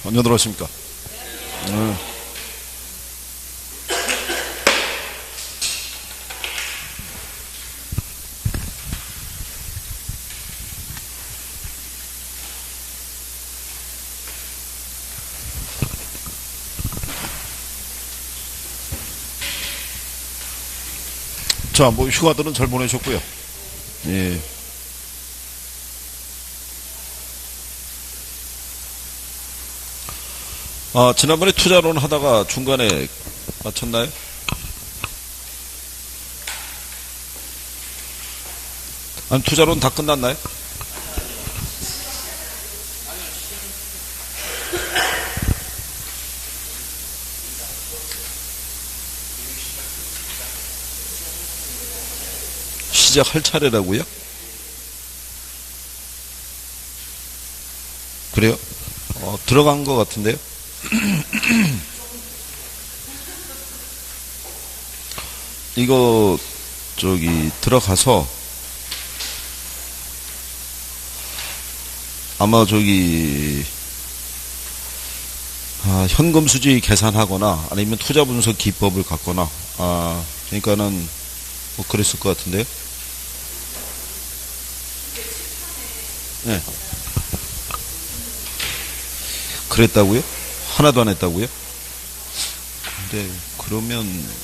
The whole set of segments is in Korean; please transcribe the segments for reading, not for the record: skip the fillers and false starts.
안녕하십니까. 자, 뭐 휴가들은 잘 보내셨고요. 예. 지난번에 투자론 하다가 중간에 마쳤나요? 아니, 투자론 다 끝났나요? 시작할 차례라고요? 그래요? 들어간 것 같은데요? 이거 들어가서 아마 현금 수지 계산하거나 아니면 투자 분석 기법을 갖거나 그러니까는 뭐 그랬을 것 같은데요. 네. 그랬다고요? 하나도 안 했다고요? 근데 그러면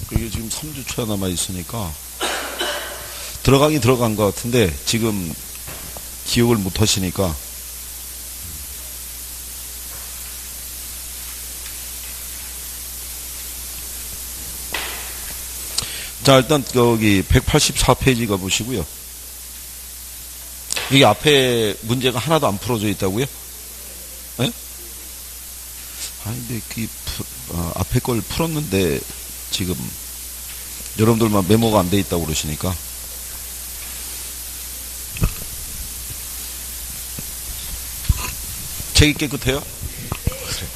그게 지금 3주차 남아 있으니까 들어가긴 들어간 것 같은데 지금 기억을 못 하시니까 자, 일단 여기 184페이지 가보시고요. 여기 앞에 문제가 하나도 안 풀어져 있다고요? 예? 아니 근데 앞에 걸 풀었는데 지금 여러분들만 메모가 안 돼 있다고 그러시니까 책이 깨끗해요? 그래.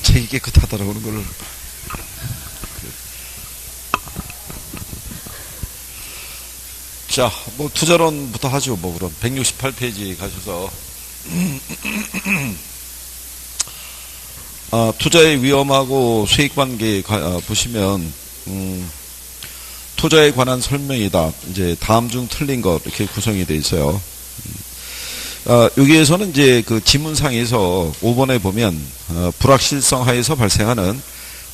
책이 깨끗하다라고 하는 거를 자, 뭐 투자론부터 하죠. 뭐 그럼 168페이지 가셔서 투자의 위험하고 수익관계 보시면 투자에 관한 설명이다. 이제 다음 중 틀린 것 이렇게 구성이 되어 있어요. 여기에서는 이제 그 지문상에서 5번에 보면 불확실성 하에서 발생하는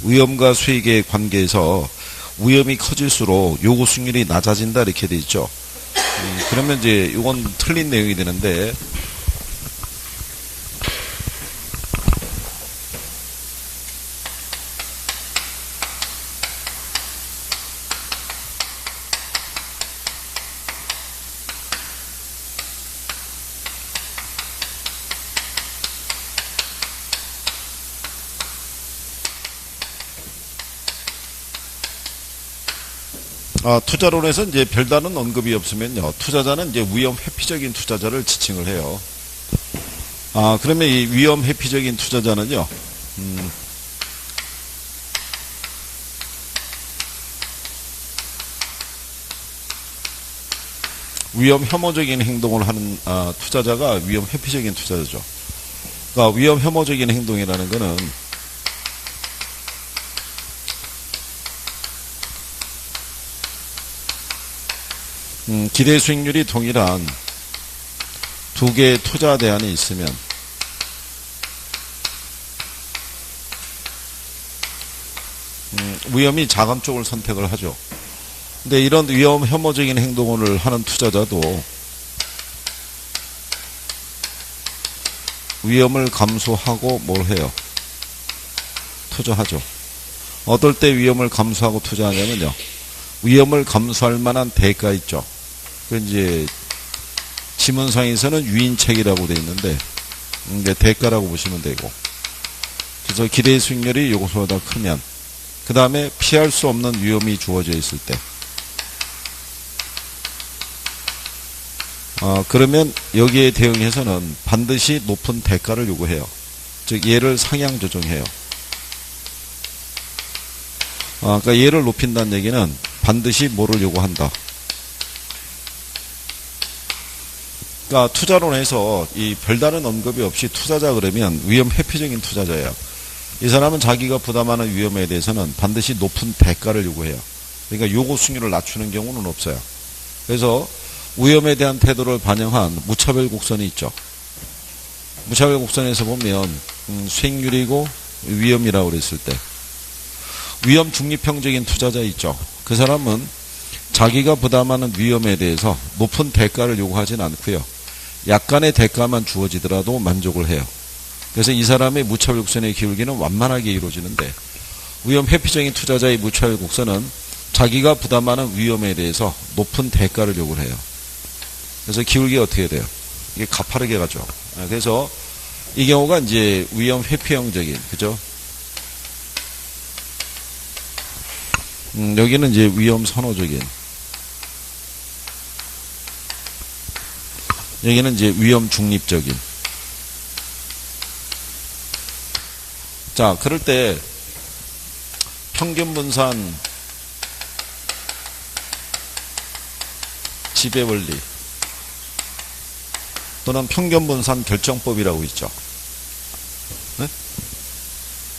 위험과 수익의 관계에서 위험이 커질수록 요구 수익률이 낮아진다 이렇게 돼 있죠. 그러면 이제 이건 틀린 내용이 되는데 투자론에서 이제 별다른 언급이 없으면요. 투자자는 이제 위험 회피적인 투자자를 지칭을 해요. 그러면 이 위험 회피적인 투자자는요. 위험 혐오적인 행동을 하는 투자자가 위험 회피적인 투자자죠. 그러니까 위험 혐오적인 행동이라는 거는 기대 수익률이 동일한 두 개의 투자 대안이 있으면 위험이 작은 쪽을 선택을 하죠. 근데 이런 위험 혐오적인 행동을 하는 투자자도 위험을 감수하고 뭘 해요? 투자하죠. 어떨 때 위험을 감수하고 투자하냐면요. 위험을 감수할 만한 대가 있죠. 그 이제 지문상에서는 유인책이라고 되어 있는데 대가라고 보시면 되고, 그래서 기대 수익률이 요것보다 크면 그 다음에 피할 수 없는 위험이 주어져 있을 때 그러면 여기에 대응해서는 반드시 높은 대가를 요구해요. 즉 얘를 상향 조정해요. 그러니까 얘를 높인다는 얘기는 반드시 뭐를 요구한다. 그러니까 투자론에서 이 별다른 언급이 없이 투자자 그러면 위험 회피적인 투자자예요. 이 사람은 자기가 부담하는 위험에 대해서는 반드시 높은 대가를 요구해요. 그러니까 요구 수준을 낮추는 경우는 없어요. 그래서 위험에 대한 태도를 반영한 무차별 곡선이 있죠. 무차별 곡선에서 보면 수익률이고 위험이라고 그랬을 때 위험 중립형적인 투자자 있죠. 그 사람은 자기가 부담하는 위험에 대해서 높은 대가를 요구하진 않고요. 약간의 대가만 주어지더라도 만족을 해요. 그래서 이 사람의 무차별 곡선의 기울기는 완만하게 이루어지는데 위험 회피적인 투자자의 무차별 곡선은 자기가 부담하는 위험에 대해서 높은 대가를 요구를 해요. 그래서 기울기가 어떻게 돼요? 이게 가파르게 가죠. 그래서 이 경우가 이제 위험 회피형적인, 그죠? 여기는 이제 위험 선호적인, 여기는 이제 위험 중립적인. 자, 그럴 때 평균 분산 지배 원리 또는 평균 분산 결정법이라고 있죠. 네?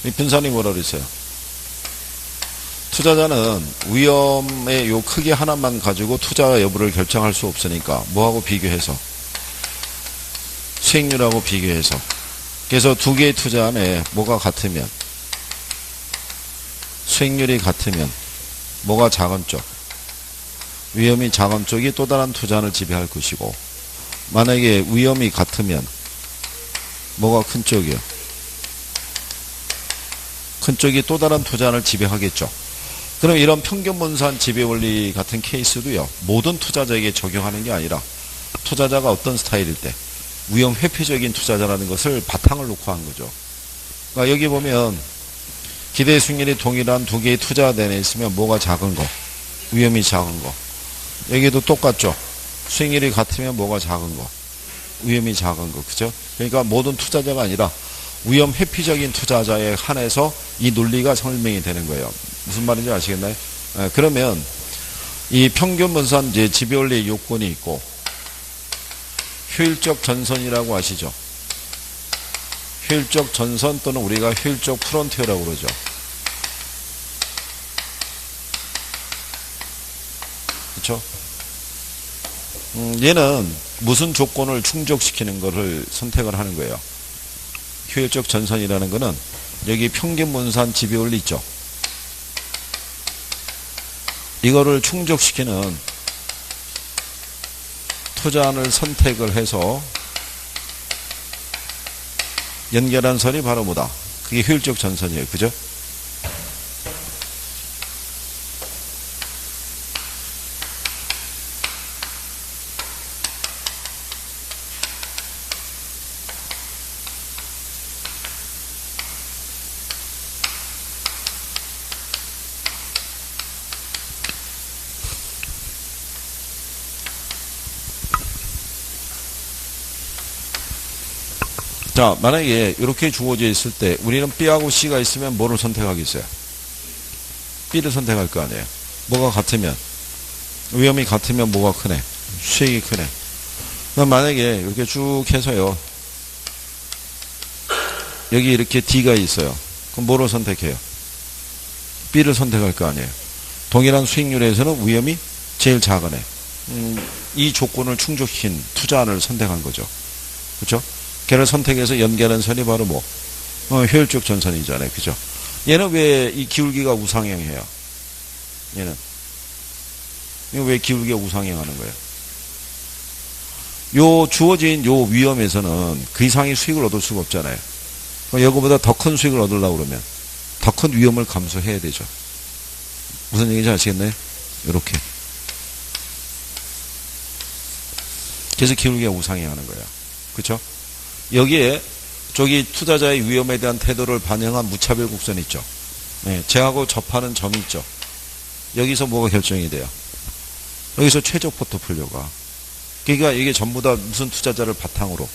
이 분산이 뭐라 그랬어요? 투자자는 위험의 요 크기 하나만 가지고 투자 여부를 결정할 수 없으니까 뭐하고 비교해서? 수익률하고 비교해서. 그래서 두 개의 투자 안에 뭐가 같으면, 수익률이 같으면 뭐가 작은 쪽, 위험이 작은 쪽이 또 다른 투자를 지배할 것이고, 만약에 위험이 같으면 뭐가 큰 쪽이요? 큰 쪽이 또 다른 투자를 지배하겠죠. 그럼 이런 평균 분산 지배 원리 같은 케이스도요, 모든 투자자에게 적용하는 게 아니라 투자자가 어떤 스타일일 때 위험 회피적인 투자자라는 것을 바탕을 놓고 한 거죠. 그러니까 여기 보면 기대 수익률이 동일한 두 개의 투자 대내에 있으면 뭐가 작은 거, 위험이 작은 거. 여기도 똑같죠. 수익률이 같으면 뭐가 작은 거, 위험이 작은 거, 그죠? 그러니까 모든 투자자가 아니라 위험 회피적인 투자자에 한해서 이 논리가 설명이 되는 거예요. 무슨 말인지 아시겠나요? 그러면 이 평균 분산 이제 지배 원리의 요건이 있고 효율적 전선이라고 아시죠? 효율적 전선 또는 우리가 효율적 프론티어라고 그러죠. 그렇죠? 얘는 무슨 조건을 충족시키는 것을 선택을 하는 거예요. 효율적 전선이라는 거는 여기 평균 분산 지배 원리 있죠. 이거를 충족시키는 투자안을 선택을 해서 연결한 선이 바로 뭐다? 그게 효율적 전선이에요. 그죠? 자, 만약에 이렇게 주어져 있을 때 우리는 B하고 C가 있으면 뭐를 선택하겠어요? B를 선택할 거 아니에요. 뭐가 같으면, 위험이 같으면 뭐가 크네? 수익이 크네. 그럼 만약에 이렇게 쭉 해서요, 여기 이렇게 D가 있어요. 그럼 뭐를 선택해요? B를 선택할 거 아니에요. 동일한 수익률에서는 위험이 제일 작으네. 이 조건을 충족시킨 투자안을 선택한 거죠. 그렇죠? 걔를 선택해서 연결한 선이 바로 뭐? 효율적 전선이잖아요. 그죠? 얘는 왜 이 기울기가 우상향해요? 얘는. 이거 왜 기울기가 우상향하는 거예요? 요 주어진 요 위험에서는 그 이상의 수익을 얻을 수가 없잖아요. 이거보다 더 큰 수익을 얻으려고 그러면 더 큰 위험을 감수해야 되죠. 무슨 얘기인지 아시겠나요? 요렇게. 그래서 기울기가 우상향하는 거예요. 그렇죠? 여기에 저기 투자자의 위험에 대한 태도를 반영한 무차별 곡선이 있죠. 네, 쟤하고 접하는 점이 있죠. 여기서 뭐가 결정이 돼요? 여기서 최적 포트폴리오가 그러니까 이게 전부 다 무슨 투자자를 바탕으로,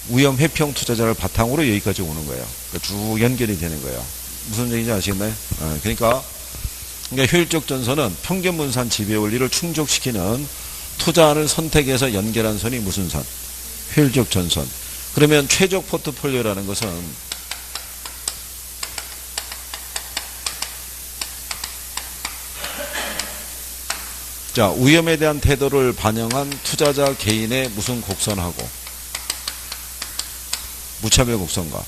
위험 회평 투자자를 바탕으로 여기까지 오는 거예요. 그러니까 쭉 연결이 되는 거예요. 무슨 얘기인지 아시겠나요? 그러니까 효율적 전선은 평균 분산 지배 원리를 충족시키는 투자를 선택해서 연결한 선이 무슨 선? 효율적 전선. 그러면 최적 포트폴리오라는 것은 자, 위험에 대한 태도를 반영한 투자자 개인의 무슨 곡선하고 무차별 곡선과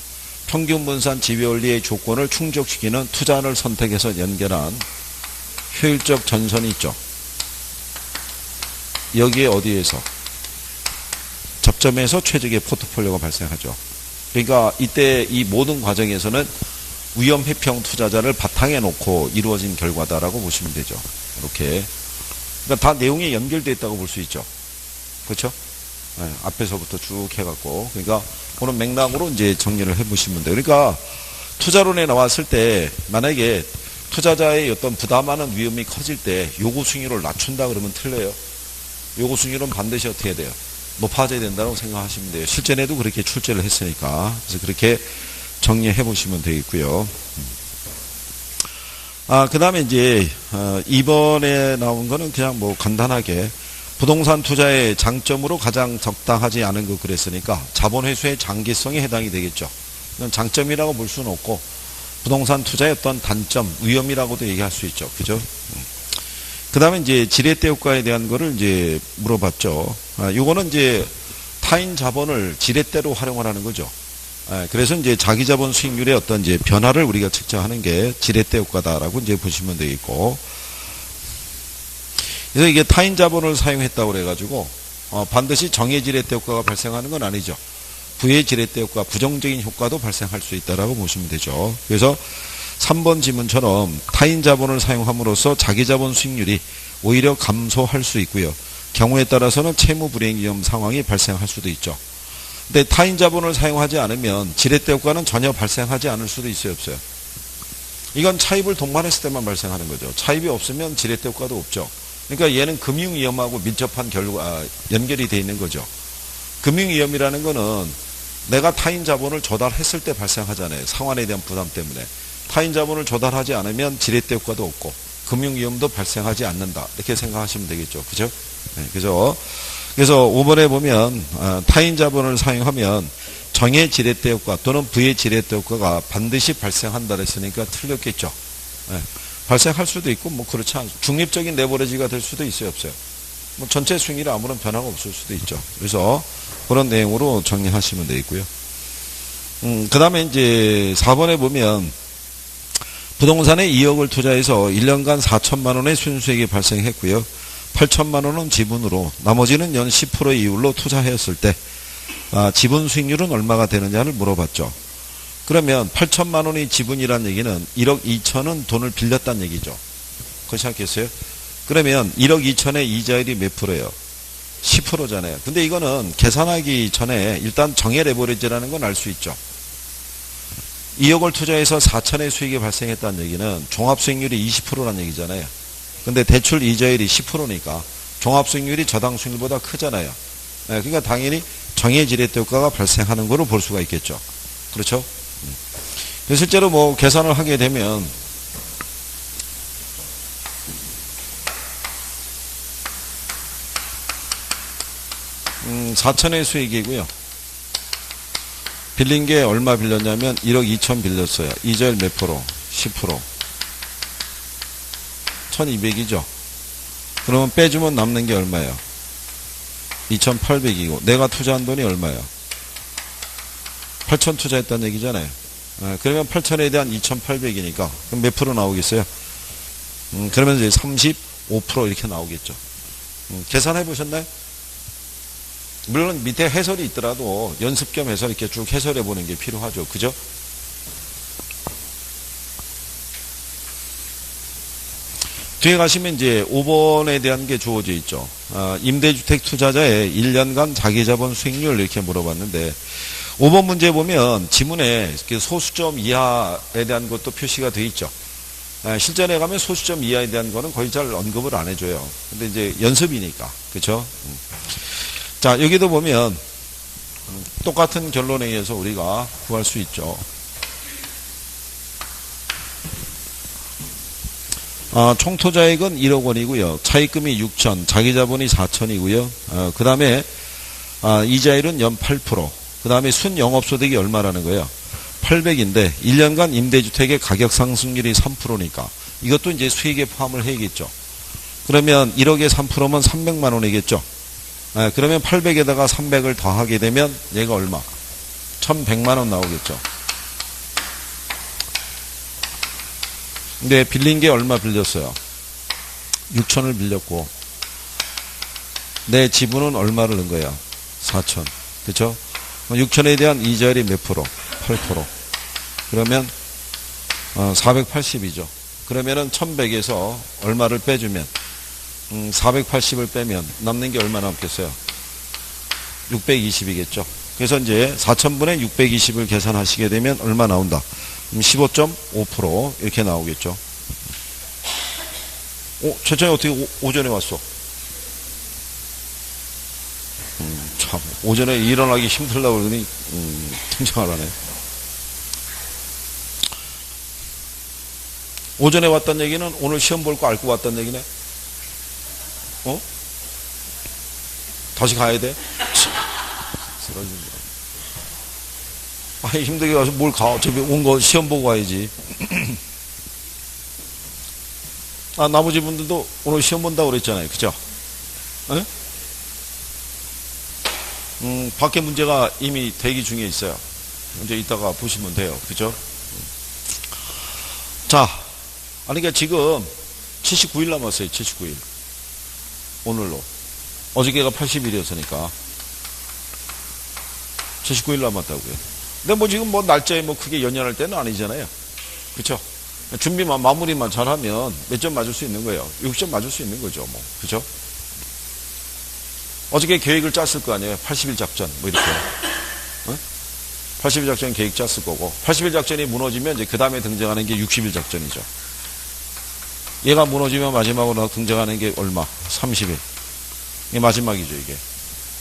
평균 분산 지배 원리의 조건을 충족시키는 투자를 선택해서 연결한 효율적 전선이 있죠. 여기에 어디에서? 접점에서 최적의 포트폴리오가 발생하죠. 그러니까 이때 이 모든 과정에서는 위험 회평 투자자를 바탕에 놓고 이루어진 결과다라고 보시면 되죠. 이렇게. 그러니까 다 내용이 연결되어 있다고 볼 수 있죠. 그렇죠? 네, 앞에서부터 쭉 해갖고. 그러니까 그런 맥락으로 이제 정리를 해보시면 돼요. 그러니까 투자론에 나왔을 때 만약에 투자자의 어떤 부담하는 위험이 커질 때 요구 수익률을 낮춘다 그러면 틀려요. 요구 수익률은 반드시 어떻게 해야 돼요? 높아져야 된다고 생각하시면 돼요. 실전에도 그렇게 출제를 했으니까. 그래서 그렇게 정리해 보시면 되겠고요. 그 다음에 이제, 이번에 나온 거는 그냥 뭐 간단하게 부동산 투자의 장점으로 가장 적당하지 않은 거 그랬으니까 자본 회수의 장기성에 해당이 되겠죠. 장점이라고 볼 수는 없고 부동산 투자의 어떤 단점, 위험이라고도 얘기할 수 있죠. 그죠? 그 다음에 이제 지렛대 효과에 대한 거를 이제 물어봤죠. 요거는 이제 타인 자본을 지렛대로 활용을 하는 거죠. 그래서 이제 자기 자본 수익률의 어떤 이제 변화를 우리가 측정하는 게 지렛대 효과다라고 이제 보시면 되겠고. 그래서 이게 타인 자본을 사용했다고 그래가지고, 반드시 정의 지렛대 효과가 발생하는 건 아니죠. 부의 지렛대 효과, 부정적인 효과도 발생할 수 있다라고 보시면 되죠. 그래서 3번 지문처럼 타인 자본을 사용함으로써 자기 자본 수익률이 오히려 감소할 수 있고요. 경우에 따라서는 채무 불이행 위험 상황이 발생할 수도 있죠. 근데 타인 자본을 사용하지 않으면 지렛대 효과는 전혀 발생하지 않을 수도 있어요, 없어요? 이건 차입을 동반했을 때만 발생하는 거죠. 차입이 없으면 지렛대 효과도 없죠. 그러니까 얘는 금융위험하고 밀접한 연결이 돼 있는 거죠. 금융위험이라는 거는 내가 타인 자본을 조달했을 때 발생하잖아요. 상환에 대한 부담 때문에. 타인 자본을 조달하지 않으면 지렛대 효과도 없고 금융위험도 발생하지 않는다. 이렇게 생각하시면 되겠죠. 그죠? 네, 그죠? 그래서 5번에 보면 타인 자본을 사용하면 정의 지렛대 효과 또는 부의 지렛대 효과가 반드시 발생한다 그랬으니까 틀렸겠죠. 네, 발생할 수도 있고 뭐 그렇지 않죠. 중립적인 레버리지가 될 수도 있어요, 없어요? 뭐 전체 수익률에 아무런 변화가 없을 수도 있죠. 그래서 그런 내용으로 정리하시면 되겠고요. 그 다음에 이제 4번에 보면 부동산에 2억을 투자해서 1년간 4천만 원의 순수익이 발생했고요. 8천만 원은 지분으로 나머지는 연 10%의 이율로 투자했을 때 지분 수익률은 얼마가 되느냐를 물어봤죠. 그러면 8천만 원이 지분이란 얘기는 1억 2천은 돈을 빌렸다는 얘기죠. 그렇지 않겠어요? 그러면 1억 2천의 이자율이 몇 프로예요? 10%잖아요. 근데 이거는 계산하기 전에 일단 정의 레버리지라는 건 알 수 있죠. 2억을 투자해서 4천의 수익이 발생했다는 얘기는 종합수익률이 20%라는 얘기잖아요. 근데 대출 이자율이 10%니까 종합수익률이 저당 수익률보다 크잖아요. 그러니까 당연히 정의 지렛대 효과가 발생하는 거로 볼 수가 있겠죠. 그렇죠? 실제로 뭐 계산을 하게 되면 4천의 수익이고요. 빌린 게 얼마 빌렸냐면 1억 2천 빌렸어요. 이자율 몇 프로? 10%. 1200이죠. 그러면 빼주면 남는 게 얼마예요? 2800이고 내가 투자한 돈이 얼마예요? 8천 투자했다는 얘기잖아요. 그러면 8천에 대한 2800이니까 그럼 몇 프로 나오겠어요? 그러면 이제 35% 이렇게 나오겠죠. 계산해 보셨나요? 물론 밑에 해설이 있더라도 연습 겸 해서 이렇게 쭉 해설해 보는 게 필요하죠. 그죠? 뒤에 가시면 이제 5번에 대한 게 주어져 있죠. 임대주택 투자자의 1년간 자기자본 수익률 이렇게 물어봤는데 5번 문제 보면 지문에 소수점 이하에 대한 것도 표시가 되어 있죠. 실전에 가면 소수점 이하에 대한 거는 거의 잘 언급을 안 해줘요. 근데 이제 연습이니까. 그쵸? 자, 여기도 보면 똑같은 결론에 의해서 우리가 구할 수 있죠. 총 투자액은 1억 원이고요. 차입금이 6천, 자기 자본이 4천이고요. 그 다음에 이자율은 연 8%. 그 다음에 순 영업소득이 얼마라는 거예요? 800인데 1년간 임대주택의 가격 상승률이 3%니까 이것도 이제 수익에 포함을 해야겠죠. 그러면 1억에 3%면 300만 원이겠죠. 그러면 800에다가 300을 더하게 되면 얘가 얼마? 1100만 원 나오겠죠. 근데 빌린 게 얼마 빌렸어요? 6천을 빌렸고 내 지분은 얼마를 넣은 거야? 4천. 그쵸? 6천에 대한 이자율이 몇 프로? 8%. 그러면 480이죠. 그러면은 1100에서 얼마를 빼주면 480을 빼면 남는 게 얼마 남겠어요? 620이겠죠. 그래서 이제 4천분의 620을 계산하시게 되면 얼마 나온다? 15.5% 이렇게 나오겠죠. 최천이 어떻게 오전에 왔어? 참 오전에 일어나기 힘들다고 그러더니 등장을 하네. 오전에 왔다는 얘기는 오늘 시험 볼 거 알고 왔다는 얘기네. 다시 가야 돼? 아니 힘들게 가서 뭘 가? 어차피 온 거 시험 보고 가야지. 나머지 분들도 오늘 시험 본다고 그랬잖아요. 그죠? 에? 밖에 문제가 이미 대기 중에 있어요. 이제 이따가 보시면 돼요. 그죠? 자, 그러니까 지금 79일 남았어요. 79일. 오늘로. 어저께가 80일이었으니까. 79일 남았다고요. 근데 뭐 지금 뭐 날짜에 뭐 크게 연연할 때는 아니잖아요. 그쵸? 준비만, 마무리만 잘하면 몇 점 맞을 수 있는 거예요. 60점 맞을 수 있는 거죠. 뭐. 그쵸? 어저께 계획을 짰을 거 아니에요. 80일 작전. 뭐 이렇게. 80일 작전 계획 짰을 거고. 80일 작전이 무너지면 이제 그 다음에 등장하는 게 60일 작전이죠. 얘가 무너지면 마지막으로 등장하는 게 얼마? 30일. 이게 마지막이죠, 이게.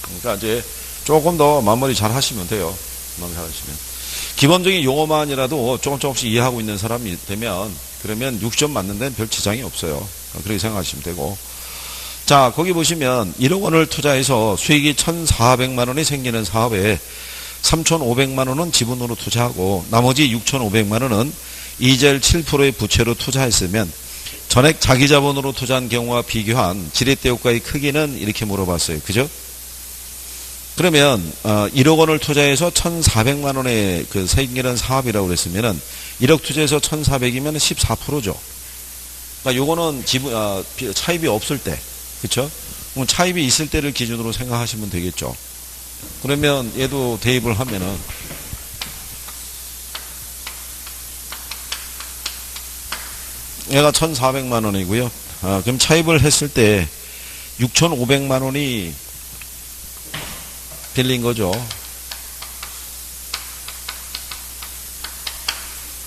그러니까 이제 조금 더 마무리 잘 하시면 돼요. 마무리 잘 하시면. 기본적인 용어만이라도 조금씩 이해하고 있는 사람이 되면, 그러면 6점 맞는 데는 별 지장이 없어요. 그렇게 생각하시면 되고. 자, 거기 보시면 1억 원을 투자해서 수익이 1,400만 원이 생기는 사업에 3,500만 원은 지분으로 투자하고 나머지 6,500만 원은 이자율 7%의 부채로 투자했으면 전액 자기 자본으로 투자한 경우와 비교한 지렛대 효과의 크기는 이렇게 물어봤어요. 그죠? 그러면 1억 원을 투자해서 1,400만 원의 그 생기는 사업이라고 그랬으면은 1억 투자해서 1,400이면 14%죠. 그러니까 요거는 차입이 없을 때, 그렇죠? 그럼 차입이 있을 때를 기준으로 생각하시면 되겠죠. 그러면 얘도 대입을 하면은 얘가 1,400만 원이고요. 그럼 차입을 했을 때 6,500만 원이 빌린 거죠.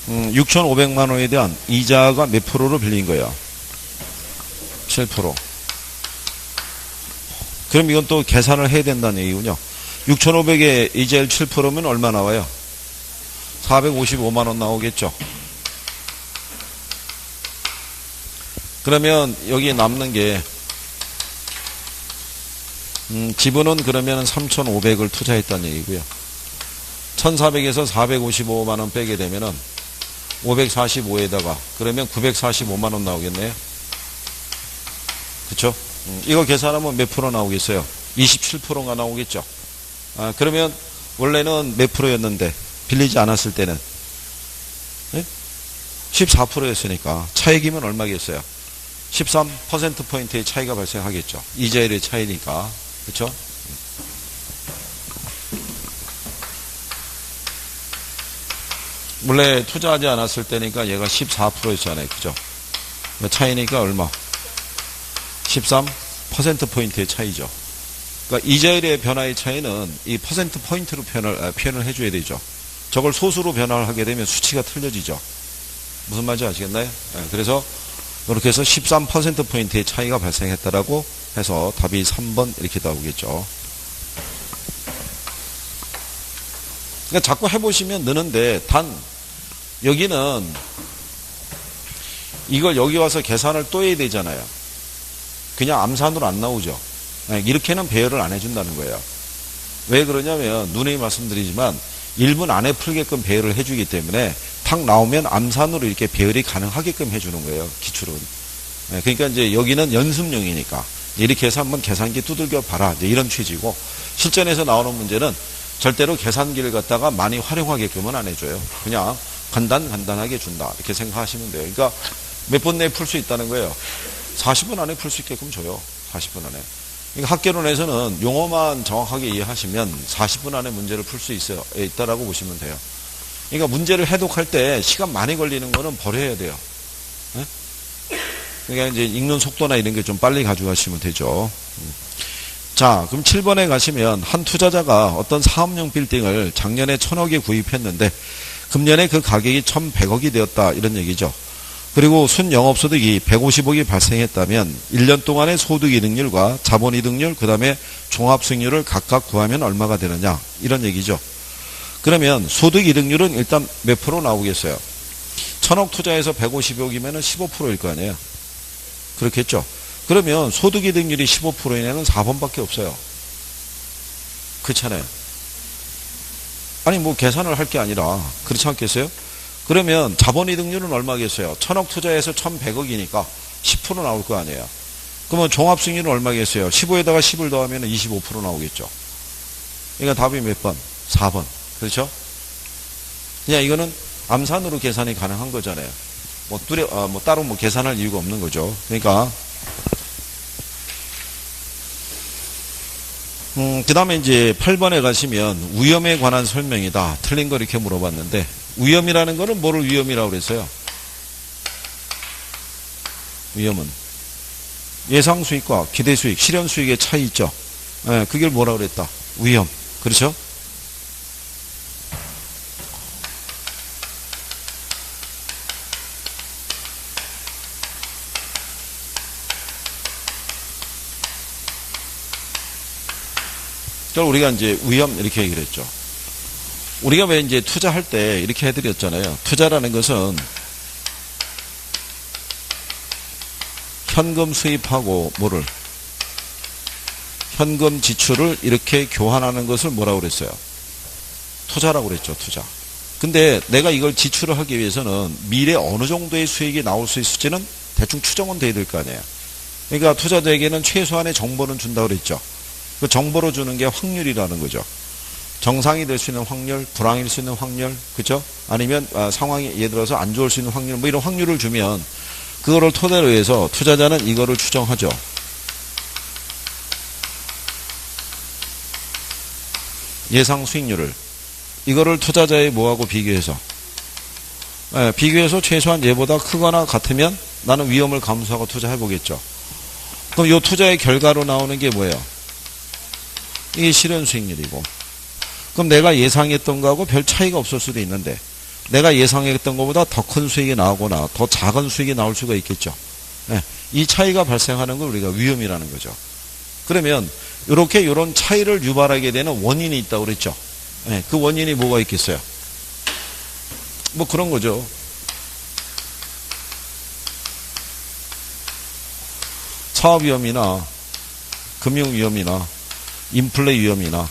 6,500만 원에 대한 이자가 몇 프로로 빌린 거야? 7%. 그럼 이건 또 계산을 해야 된다는 얘기군요. 6,500에 이자율 7%면 얼마 나와요? 455만 원 나오겠죠. 그러면 여기에 남는 게 지분은 그러면 3,500을 투자했다는 얘기고요. 1,400에서 455만 원 빼게 되면은 545에다가 그러면 945만 원 나오겠네요. 그쵸? 이거 계산하면 몇 프로 나오겠어요? 27%가 나오겠죠. 그러면 원래는 몇 프로였는데 빌리지 않았을 때는 14%였으니까 차익이면 얼마겠어요? 13%포인트의 차이가 발생하겠죠. 이자율의 차이니까. 그쵸? 원래 투자하지 않았을 때니까 얘가 14%였잖아요. 그죠? 차이니까 얼마? 13%포인트의 차이죠. 그러니까 이자율의 변화의 차이는 이 퍼센트 포인트로 표현을 해줘야 되죠. 저걸 소수로 변화를 하게 되면 수치가 틀려지죠. 무슨 말인지 아시겠나요? 그래서 이렇게 해서 13%포인트의 차이가 발생했다라고 해서 답이 3번 이렇게 나오겠죠. 그러니까 자꾸 해보시면 느는데, 단 여기는 이걸 여기 와서 계산을 또 해야 되잖아요. 그냥 암산으로 안 나오죠. 이렇게는 배열을 안 해준다는 거예요. 왜 그러냐면 누누이 말씀드리지만 1분 안에 풀게끔 배열을 해주기 때문에 탁 나오면 암산으로 이렇게 배열이 가능하게끔 해주는 거예요. 기출은. 그러니까 이제 여기는 연습용이니까 이렇게 해서 한번 계산기 두들겨 봐라, 이제 이런 취지고, 실전에서 나오는 문제는 절대로 계산기를 갖다가 많이 활용하게끔은 안 해줘요. 그냥 간단하게 준다, 이렇게 생각하시면 돼요. 그러니까 몇 분 내에 풀 수 있다는 거예요. 40분 안에 풀 수 있게끔 줘요. 40분 안에. 그러니까 학계론에서는 용어만 정확하게 이해하시면 40분 안에 문제를 풀 수 있다라고 보시면 돼요. 그러니까 문제를 해독할 때 시간 많이 걸리는 거는 버려야 돼요. 네? 그러니까 이제 읽는 속도나 이런 게 좀 빨리 가져가시면 되죠. 자, 그럼 7번에 가시면 한 투자자가 어떤 사업용 빌딩을 작년에 1,000억에 구입했는데 금년에 그 가격이 1,100억이 되었다, 이런 얘기죠. 그리고 순영업소득이 150억이 발생했다면 1년 동안의 소득이득률과 자본이득률, 그 다음에 종합수익률을 각각 구하면 얼마가 되느냐, 이런 얘기죠. 그러면 소득이득률은 일단 몇 프로 나오겠어요? 1,000억 투자해서 150억이면 15%일 거 아니에요. 그렇겠죠. 그러면 소득이득률이 15%이내는 4번밖에 없어요. 그렇잖아요. 아니 뭐 계산을 할 게 아니라 그렇지 않겠어요? 그러면 자본이득률은 얼마겠어요? 1,000억 투자해서 1,100억이니까 10% 나올 거 아니에요. 그러면 종합수익률은 얼마겠어요? 15에다가 10을 더하면 25% 나오겠죠. 그러니까 답이 몇 번? 4번. 그렇죠? 그냥 이거는 암산으로 계산이 가능한 거잖아요. 뭐 따로 뭐 계산할 이유가 없는 거죠. 그러니까 그 다음에 이제 8번에 가시면 위험에 관한 설명이다, 틀린 거 이렇게 물어봤는데, 위험이라는 거는 뭐를 위험이라고 그랬어요? 위험은 예상 수익과 기대 수익, 실현 수익의 차이 있죠. 그게 뭐라고 그랬다? 위험. 그렇죠? 그러니까 우리가 이제 위험 이렇게 얘기를 했죠. 우리가 왜 이제 투자할 때 이렇게 해드렸잖아요. 투자라는 것은 현금 수입하고 뭐를? 현금 지출을 이렇게 교환하는 것을 뭐라고 그랬어요? 투자라고 그랬죠. 투자. 근데 내가 이걸 지출을 하기 위해서는 미래 어느 정도의 수익이 나올 수 있을지는 대충 추정은 돼야 될 거 아니에요. 그러니까 투자자에게는 최소한의 정보는 준다고 그랬죠. 그 정보로 주는 게 확률이라는 거죠. 정상이 될 수 있는 확률, 불황일 수 있는 확률, 그죠? 아니면 상황이 예를 들어서 안 좋을 수 있는 확률, 뭐 이런 확률을 주면 그거를 토대로 해서 투자자는 이거를 추정하죠. 예상 수익률을. 이거를 투자자의 뭐하고 비교해서? 비교해서 최소한 얘보다 크거나 같으면 나는 위험을 감수하고 투자해보겠죠. 그럼 이 투자의 결과로 나오는 게 뭐예요? 이게 실현 수익률이고. 그럼 내가 예상했던 거하고 별 차이가 없을 수도 있는데 내가 예상했던 것보다 더 큰 수익이 나오거나 더 작은 수익이 나올 수가 있겠죠. 이 차이가 발생하는 걸 우리가 위험이라는 거죠. 그러면 이런 차이를 유발하게 되는 원인이 있다고 그랬죠. 그 원인이 뭐가 있겠어요? 뭐 그런 거죠. 사업 위험이나 금융 위험이나 인플레 위험이나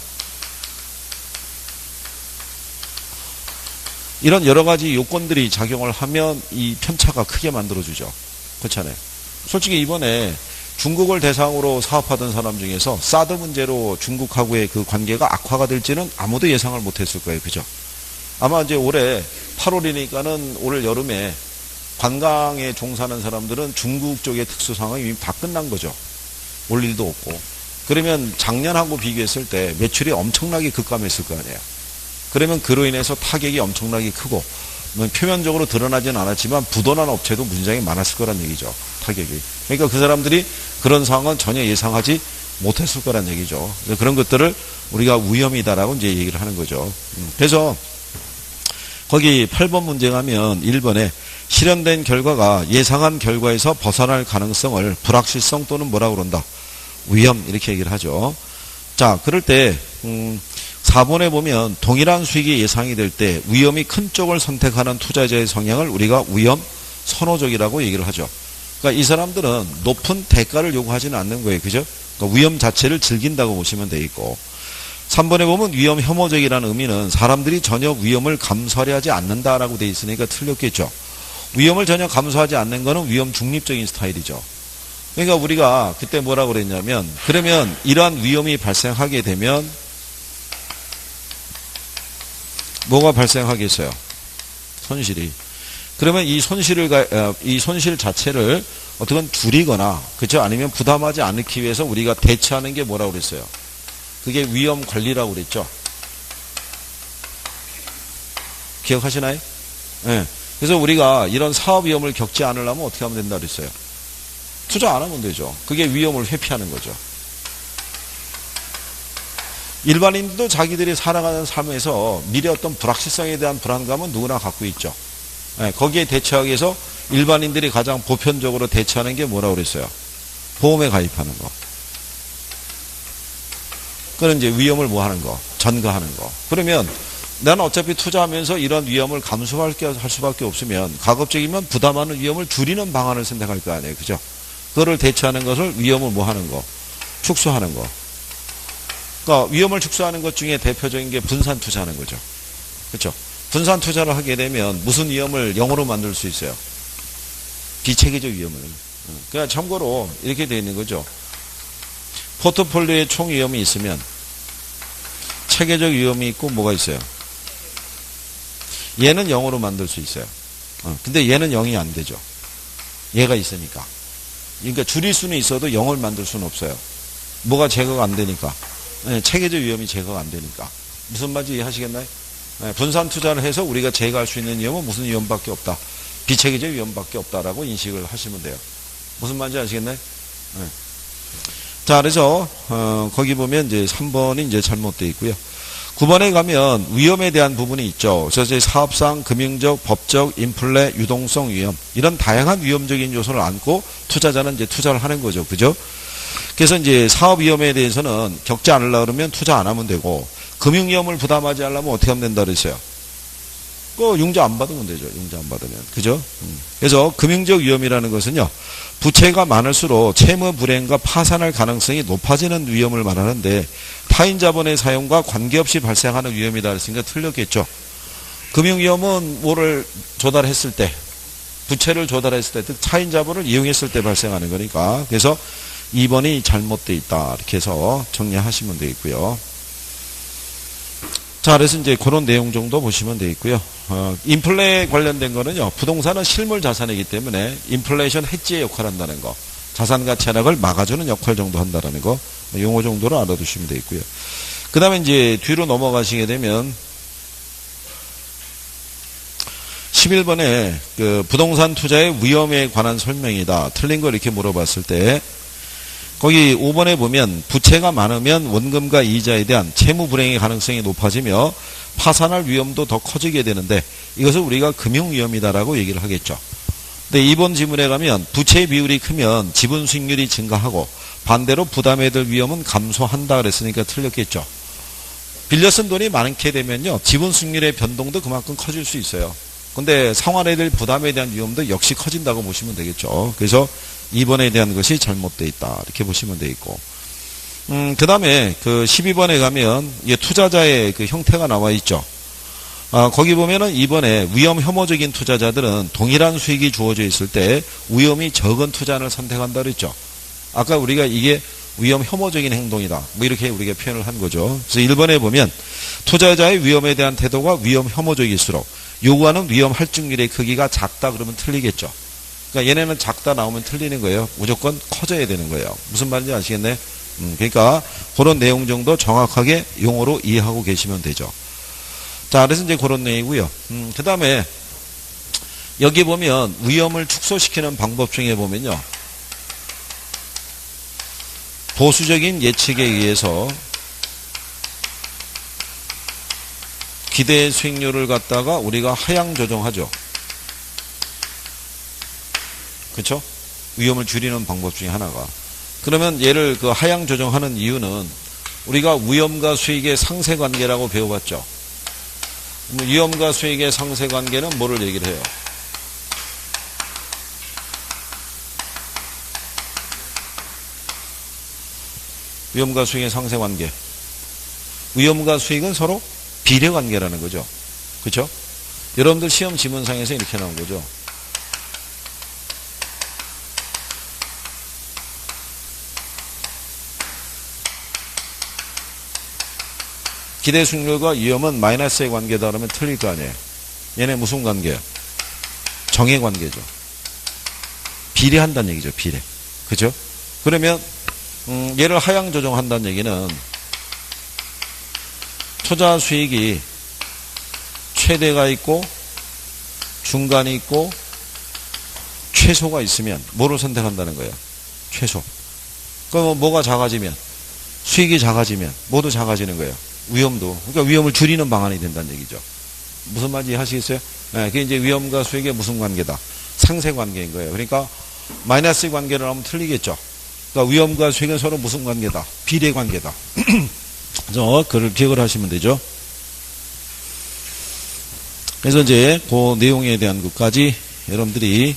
이런 여러 가지 요건들이 작용을 하면 이 편차가 크게 만들어주죠. 그렇잖아요. 솔직히 이번에 중국을 대상으로 사업하던 사람 중에서 사드 문제로 중국하고의 그 관계가 악화가 될지는 아무도 예상을 못했을 거예요. 그죠? 아마 이제 올해 8월이니까는 올 여름에 관광에 종사하는 사람들은 중국 쪽의 특수 상황이 이미 다 끝난 거죠. 올 일도 없고. 그러면 작년하고 비교했을 때 매출이 엄청나게 급감했을 거 아니에요. 그러면 그로 인해서 타격이 엄청나게 크고 표면적으로 드러나지는 않았지만 부도난 업체도 굉장히 많았을 거란 얘기죠. 타격이. 그러니까 그 사람들이 그런 상황은 전혀 예상하지 못했을 거란 얘기죠. 그런 것들을 우리가 위험이다라고 이제 얘기를 하는 거죠. 그래서 거기 8번 문제 가면 1번에 실현된 결과가 예상한 결과에서 벗어날 가능성을 불확실성 또는 뭐라고 그런다? 위험 이렇게 얘기를 하죠. 자, 그럴 때 4번에 보면 동일한 수익이 예상이 될 때 위험이 큰 쪽을 선택하는 투자자의 성향을 우리가 위험 선호적이라고 얘기를 하죠. 그러니까 이 사람들은 높은 대가를 요구하지는 않는 거예요. 그죠? 그러니까 위험 자체를 즐긴다고 보시면 되겠고, 3번에 보면 위험 혐오적이라는 의미는 사람들이 전혀 위험을 감수하려 하지 않는다라고 돼 있으니까 틀렸겠죠. 위험을 전혀 감수하지 않는 거는 위험 중립적인 스타일이죠. 그러니까 우리가 그때 뭐라고 그랬냐면, 그러면 이러한 위험이 발생하게 되면 뭐가 발생하겠어요? 손실이. 그러면 이 손실 자체를 어떻게 줄이거나, 그렇죠? 아니면 부담하지 않기 위해서 우리가 대처하는 게 뭐라고 그랬어요? 그게 위험 관리라고 그랬죠. 기억하시나요? 네. 그래서 우리가 이런 사업 위험을 겪지 않으려면 어떻게 하면 된다 그랬어요? 투자 안 하면 되죠. 그게 위험을 회피하는 거죠. 일반인도 자기들이 살아가는 삶에서 미래 어떤 불확실성에 대한 불안감은 누구나 갖고 있죠. 네, 거기에 대처하기 위해서 일반인들이 가장 보편적으로 대처하는 게 뭐라고 그랬어요? 보험에 가입하는 거. 그건 이제 위험을 뭐 하는 거? 전가하는 거. 그러면 나는 어차피 투자하면서 이런 위험을 감수할 수밖에 없으면 가급적이면 부담하는 위험을 줄이는 방안을 선택할 거 아니에요. 그죠? 그거를 대처하는 것을 위험을 뭐 하는 거? 축소하는 거. 그러니까 위험을 축소하는 것 중에 대표적인 게 분산 투자하는 거죠. 그렇죠? 분산 투자를 하게 되면 무슨 위험을 0으로 만들 수 있어요? 비체계적 위험을. 그러니까 참고로 이렇게 되어 있는 거죠. 포트폴리오에 총 위험이 있으면 체계적 위험이 있고 뭐가 있어요? 얘는 0으로 만들 수 있어요. 근데 얘는 0이 안 되죠. 얘가 있으니까. 그러니까 줄일 수는 있어도 0을 만들 수는 없어요. 뭐가 제거가 안 되니까. 체계적 위험이 제거가 안 되니까. 무슨 말인지 이해하시겠나요? 분산 투자를 해서 우리가 제거할 수 있는 위험은 무슨 위험밖에 없다. 비체계적 위험밖에 없다라고 인식을 하시면 돼요. 무슨 말인지 아시겠나요? 자, 그래서 거기 보면 이제 3번이 이제 잘못되어 있고요. 9번에 가면 위험에 대한 부분이 있죠. 그래서 사업상, 금융적, 법적, 인플레, 유동성 위험 이런 다양한 위험적인 요소를 안고 투자자는 이제 투자를 하는 거죠. 그죠? 그래서 이제 사업 위험에 대해서는 겪지 않으려고 그러면 투자 안 하면 되고, 금융 위험을 부담하지 않으려면 어떻게 하면 된다 그랬어요? 그 융자 안 받으면 되죠. 융자 안 받으면. 그죠? 그래서 금융적 위험이라는 것은요, 부채가 많을수록 채무 불행과 파산할 가능성이 높아지는 위험을 말하는데, 타인 자본의 사용과 관계없이 발생하는 위험이다 그랬으니까 틀렸겠죠. 금융 위험은 뭐를 조달했을 때, 부채를 조달했을 때, 즉 타인 자본을 이용했을 때 발생하는 거니까. 그래서 2번이 잘못되어 있다. 이렇게 해서 정리하시면 되겠고요. 자, 그래서 이제 그런 내용 정도 보시면 되겠고요. 인플레 관련된 거는요, 부동산은 실물 자산이기 때문에 인플레이션 해지의 역할을 한다는 거, 자산 가치 하락을 막아주는 역할 정도 한다는 거, 용어 정도로 알아두시면 되겠고요. 그 다음에 이제 뒤로 넘어가시게 되면 11번에 그 부동산 투자의 위험에 관한 설명이다. 틀린 거 이렇게 물어봤을 때, 거기 5번에 보면 부채가 많으면 원금과 이자에 대한 채무 불행의 가능성이 높아지며 파산할 위험도 더 커지게 되는데, 이것을 우리가 금융위험이다라고 얘기를 하겠죠. 근데 2번 지문에 가면 부채 비율이 크면 지분 수익률이 증가하고 반대로 부담에 들 위험은 감소한다 그랬으니까 틀렸겠죠. 빌려 쓴 돈이 많게 되면요, 지분 수익률의 변동도 그만큼 커질 수 있어요. 근데 상환해야 될 부담에 대한 위험도 역시 커진다고 보시면 되겠죠. 그래서 2번에 대한 것이 잘못되어 있다. 이렇게 보시면 되겠고. 그 다음에 그 12번에 가면 투자자의 그 형태가 나와 있죠. 거기 보면은 2번에 위험 혐오적인 투자자들은 동일한 수익이 주어져 있을 때 위험이 적은 투자를 선택한다 그랬죠. 아까 우리가 이게 위험 혐오적인 행동이다. 뭐 이렇게 우리가 표현을 한 거죠. 그래서 1번에 보면 투자자의 위험에 대한 태도가 위험 혐오적일수록 요구하는 위험 할증률의 크기가 작다 그러면 틀리겠죠. 그러니까 얘네는 작다 나오면 틀리는 거예요. 무조건 커져야 되는 거예요. 무슨 말인지 아시겠네? 그러니까 그런 내용 정도 정확하게 용어로 이해하고 계시면 되죠. 자, 그래서 이제 그런 내용이고요. 그 다음에 여기 보면 위험을 축소시키는 방법 중에 보면요, 보수적인 예측에 의해서 기대 수익률을 갖다가 우리가 하향 조정하죠. 그렇죠? 위험을 줄이는 방법 중에 하나가. 그러면 얘를 그 하향 조정하는 이유는 우리가 위험과 수익의 상세 관계라고 배워봤죠. 위험과 수익의 상세 관계는 뭐를 얘기를 해요? 위험과 수익의 상세 관계. 위험과 수익은 서로 비례 관계라는 거죠. 그렇죠? 여러분들 시험 지문상에서 이렇게 나온 거죠. 기대 수익률과 위험은 마이너스의 관계다 그러면 틀릴 거 아니에요. 얘네 무슨 관계야? 정의 관계죠. 비례한다는 얘기죠. 비례. 그죠? 그러면 얘를 하향 조정한다는 얘기는 투자 수익이 최대가 있고 중간이 있고 최소가 있으면 뭐를 선택한다는 거예요? 최소. 그럼 뭐가 작아지면? 수익이 작아지면 모두 작아지는 거예요. 위험도. 그러니까 위험을 줄이는 방안이 된다는 얘기죠. 무슨 말인지 하시겠어요? 네, 그게 이제 위험과 수익의 무슨 관계다? 상세 관계인 거예요. 그러니까 마이너스 관계를 하면 틀리겠죠. 그러니까 위험과 수익은 서로 무슨 관계다? 비례 관계다. 그래서 그걸 기억을 하시면 되죠. 그래서 이제 그 내용에 대한 것까지 여러분들이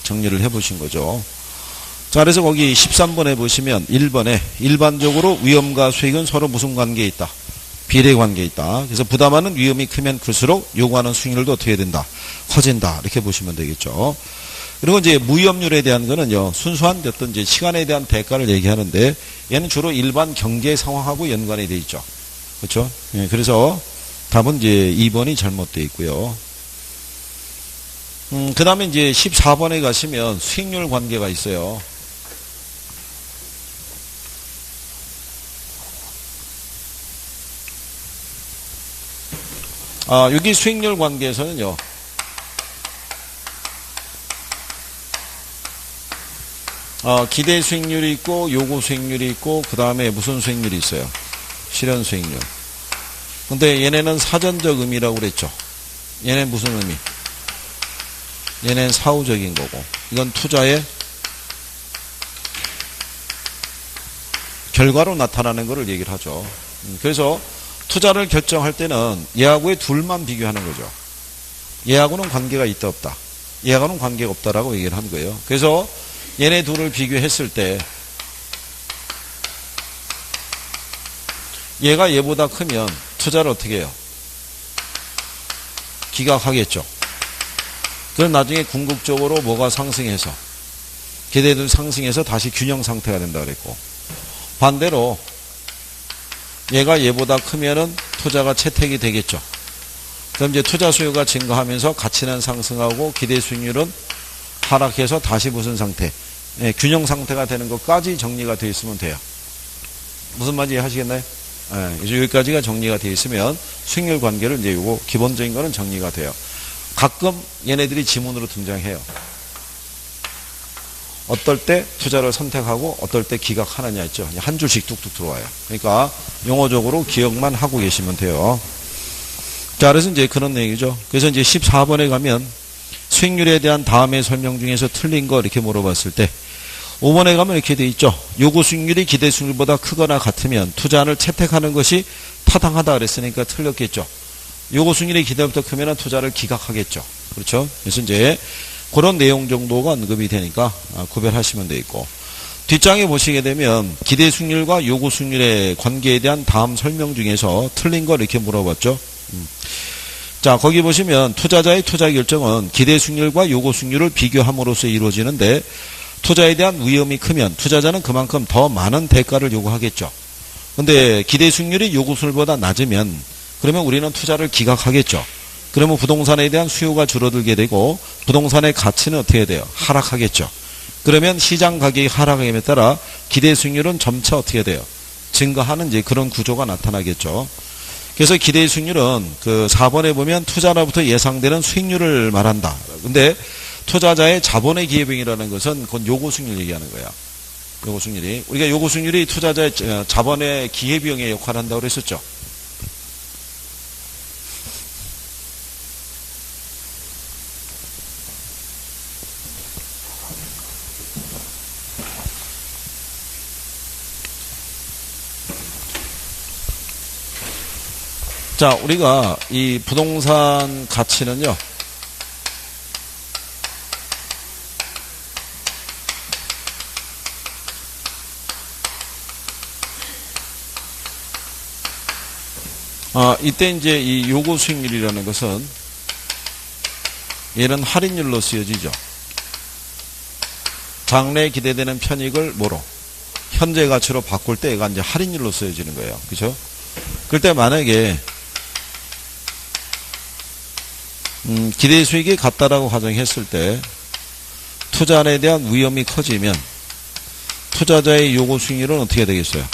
정리를 해보신 거죠. 자, 그래서 거기 13번에 보시면 1번에 일반적으로 위험과 수익은 서로 무슨 관계에 있다? 비례 관계에 있다. 그래서 부담하는 위험이 크면 클수록 요구하는 수익률도 어떻게 된다? 커진다. 이렇게 보시면 되겠죠. 그리고 이제 무위험률에 대한 거는요, 순수한 어떤 이제 시간에 대한 대가를 얘기하는데 얘는 주로 일반 경제 상황하고 연관이 돼 있죠. 그렇죠? 예, 그래서 답은 이제 2번이 잘못되어 있고요. 그 다음에 이제 14번에 가시면 수익률 관계가 있어요. 여기 수익률 관계에서는요, 기대 수익률이 있고, 요구 수익률이 있고, 그 다음에 무슨 수익률이 있어요? 실현 수익률. 근데 얘네는 사전적 의미라고 그랬죠. 얘네는 무슨 의미? 얘네는 사후적인 거고, 이건 투자의 결과로 나타나는 것을 얘기를 하죠. 그래서 투자를 결정할 때는 얘하고의 둘만 비교하는 거죠. 얘하고는 관계가 있다 없다. 얘하고는 관계가 없다라고 얘기를 한 거예요. 그래서 얘네 둘을 비교했을 때 얘가 얘보다 크면 투자를 어떻게 해요? 기각하겠죠. 그럼 나중에 궁극적으로 뭐가 상승해서 기대도 상승해서 다시 균형 상태가 된다 그랬고, 반대로 얘가 얘보다 크면은 투자가 채택이 되겠죠. 그럼 이제 투자 수요가 증가하면서 가치는 상승하고 기대 수익률은 하락해서 다시 무슨 상태? 예, 균형 상태가 되는 것까지 정리가 되어 있으면 돼요. 무슨 말인지 하시겠나요? 예, 이제 여기까지가 정리가 되어 있으면 수익률 관계를 이제 요거 기본적인 거는 정리가 돼요. 가끔 얘네들이 지문으로 등장해요. 어떨 때 투자를 선택하고 어떨 때 기각하느냐 있죠. 한 줄씩 뚝뚝 들어와요. 그러니까 용어적으로 기억만 하고 계시면 돼요. 자, 그래서 이제 그런 내용이죠. 그래서 이제 14번에 가면 수익률에 대한 다음의 설명 중에서 틀린 거 이렇게 물어봤을 때 5번에 가면 이렇게 돼 있죠. 요구 수익률이 기대 수익률보다 크거나 같으면 투자를 채택하는 것이 타당하다 그랬으니까 틀렸겠죠. 요구 수익률이 기대보다 크면 투자를 기각하겠죠. 그렇죠? 그래서 이제 그런 내용 정도가 언급이 되니까 구별하시면 돼 있고, 뒷장에 보시게 되면 기대 수익률과 요구 수익률의 관계에 대한 다음 설명 중에서 틀린 걸 이렇게 물어봤죠. 자, 거기 보시면 투자자의 투자 결정은 기대 수익률과 요구 수익률을 비교함으로써 이루어지는데 투자에 대한 위험이 크면 투자자는 그만큼 더 많은 대가를 요구하겠죠. 근데 기대 수익률이 요구 수익률보다 낮으면 그러면 우리는 투자를 기각하겠죠. 그러면 부동산에 대한 수요가 줄어들게 되고 부동산의 가치는 어떻게 돼요? 하락하겠죠. 그러면 시장 가격이 하락함에 따라 기대 수익률은 점차 어떻게 돼요? 증가하는 이제 그런 구조가 나타나겠죠. 그래서 기대 수익률은 그 4번에 보면 투자로부터 예상되는 수익률을 말한다. 근데 투자자의 자본의 기회비용이라는 것은 그건 요구 수익률 얘기하는 거야. 요구 수익률이. 우리가 요구 수익률이 투자자의 자본의 기회비용의 역할을 한다고 그랬었죠. 자, 우리가 이 부동산 가치는요, 이때 이제 이 요구 수익률이라는 것은 얘는 할인율로 쓰여지죠. 장래에 기대되는 편익을 뭐로? 현재 가치로 바꿀 때 얘가 이제 할인율로 쓰여지는 거예요. 그죠? 그럴 때 만약에 기대 수익이 같다라고 가정했을 때 투자에 대한 위험이 커지면 투자자의 요구 수익률은 어떻게 되겠어요?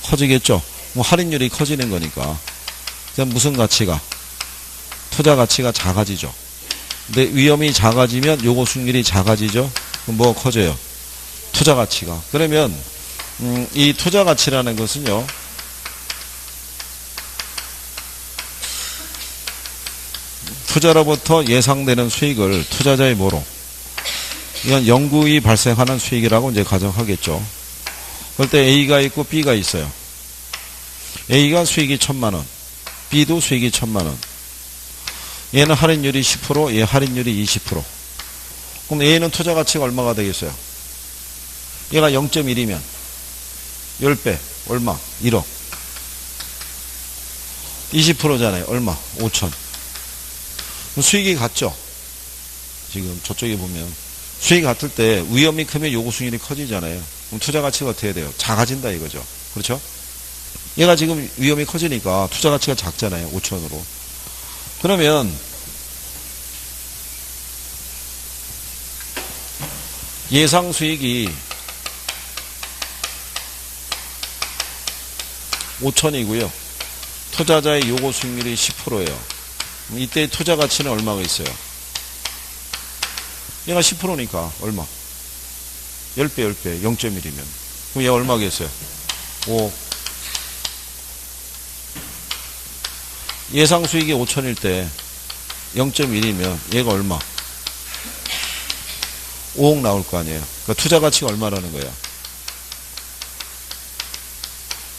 커지겠죠. 뭐 할인율이 커지는 거니까. 그럼 무슨 가치가? 투자 가치가 작아지죠. 근데 위험이 작아지면 요구 수익률이 작아지죠. 그럼 뭐가 커져요? 투자 가치가. 그러면 이 투자 가치라는 것은요, 투자로부터 예상되는 수익을 투자자의 뭐로? 이건 영구히 발생하는 수익이라고 이제 가정하겠죠. 그럴 때 A가 있고 B가 있어요. A가 수익이 1,000만 원, B도 수익이 1,000만 원. 얘는 할인율이 10%, 얘 할인율이 20%. 그럼 A는 투자 가치가 얼마가 되겠어요? 얘가 0.1이면 10배, 얼마? 1억. 20%잖아요. 얼마? 5천. 수익이 같죠? 지금 저쪽에 보면 수익이 같을 때 위험이 크면 요구 수익률이 커지잖아요. 그럼 투자 가치가 어떻게 돼요? 작아진다 이거죠. 그렇죠? 얘가 지금 위험이 커지니까 투자 가치가 작잖아요. 5천으로. 그러면 예상 수익이 5천이고요. 투자자의 요구 수익률이 10%예요. 이때 투자 가치는 얼마가 있어요? 얘가 10%니까 얼마? 10배, 0.1이면. 그럼 얘가 얼마겠어요? 5. 예상 수익이 5천일 때 0.1이면 얘가 얼마? 5억 나올 거 아니에요. 그러니까 투자 가치가 얼마라는 거야?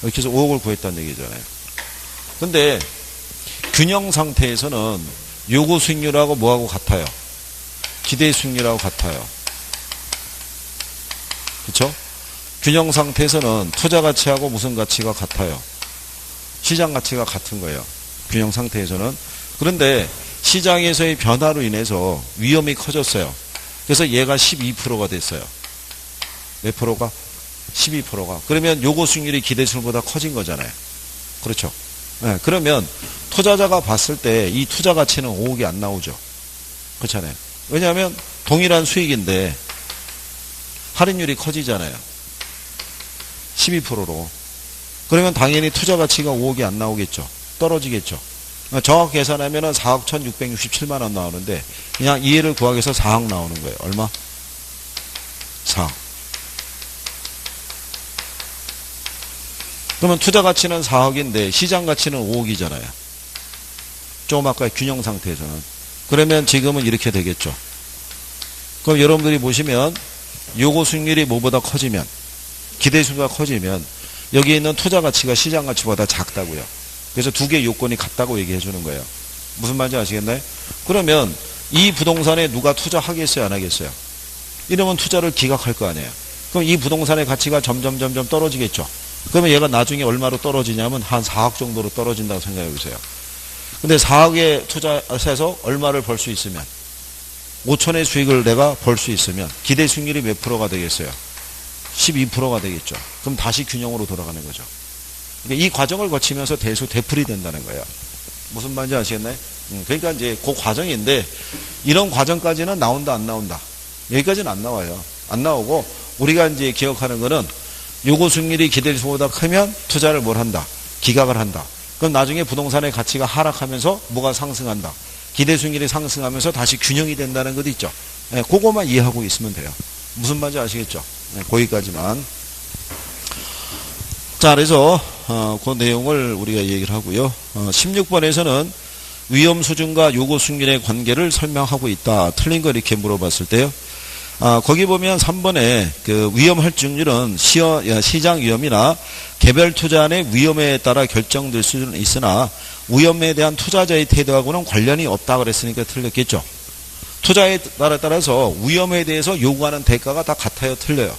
이렇게 해서 5억을 구했다는 얘기잖아요. 근데 균형 상태에서는 요구 수익률하고 뭐하고 같아요? 기대 수익률하고 같아요. 그렇죠? 균형 상태에서는 투자 가치하고 무슨 가치가 같아요? 시장 가치가 같은 거예요. 균형 상태에서는. 그런데 시장에서의 변화로 인해서 위험이 커졌어요. 그래서 얘가 12%가 됐어요. 몇 프로가? 12%가. 그러면 요구 수익률이 기대 수익률보다 커진 거잖아요. 그렇죠? 네, 그러면 투자자가 봤을 때 이 투자 가치는 5억이 안 나오죠. 그렇잖아요. 왜냐하면 동일한 수익인데 할인율이 커지잖아요. 12%로. 그러면 당연히 투자 가치가 5억이 안 나오겠죠. 떨어지겠죠. 정확히 계산하면 4억 1,667만 원 나오는데 그냥 이해를 구하기 위해서 4억 나오는 거예요. 얼마? 4억. 그러면 투자 가치는 4억인데 시장 가치는 5억이잖아요. 조금 아까 균형 상태에서는. 그러면 지금은 이렇게 되겠죠. 그럼 여러분들이 보시면 요구 수익률이 뭐보다 커지면, 기대 수익률가 커지면 여기 있는 투자 가치가 시장 가치보다 작다고요. 그래서 두 개의 요건이 같다고 얘기해 주는 거예요. 무슨 말인지 아시겠나요? 그러면 이 부동산에 누가 투자하겠어요, 안 하겠어요? 이러면 투자를 기각할 거 아니에요. 그럼 이 부동산의 가치가 점점 떨어지겠죠. 그러면 얘가 나중에 얼마로 떨어지냐면 한 4억 정도로 떨어진다고 생각해 보세요. 근데 4억에 투자해서 얼마를 벌 수 있으면 5천의 수익을 내가 벌 수 있으면 기대 수익률이 몇 프로가 되겠어요? 12%가 되겠죠. 그럼 다시 균형으로 돌아가는 거죠. 그러니까 이 과정을 거치면서 되풀이 된다는 거예요. 무슨 말인지 아시겠나요? 그러니까 이제 그 과정인데 이런 과정까지는 나온다 안 나온다? 여기까지는 안 나와요. 안 나오고 우리가 이제 기억하는 거는 요구 수익률이 기대 수익보다 크면 투자를 뭘 한다? 기각을 한다. 그럼 나중에 부동산의 가치가 하락하면서 뭐가 상승한다. 기대 수익률이 상승하면서 다시 균형이 된다는 것도 있죠. 네, 그거만 이해하고 있으면 돼요. 무슨 말인지 아시겠죠? 네, 거기까지만. 자, 그래서 그 내용을 우리가 얘기를 하고요. 16번에서는 위험 수준과 요구 수익률의 관계를 설명하고 있다. 틀린 거 이렇게 물어봤을 때요. 거기 보면 3번에 그 위험 할증률은 시장 위험이나 개별 투자안의 위험에 따라 결정될 수는 있으나 위험에 대한 투자자의 태도하고는 관련이 없다 그랬으니까 틀렸겠죠. 투자에 따라서 위험에 대해서 요구하는 대가가 다 같아요, 틀려요?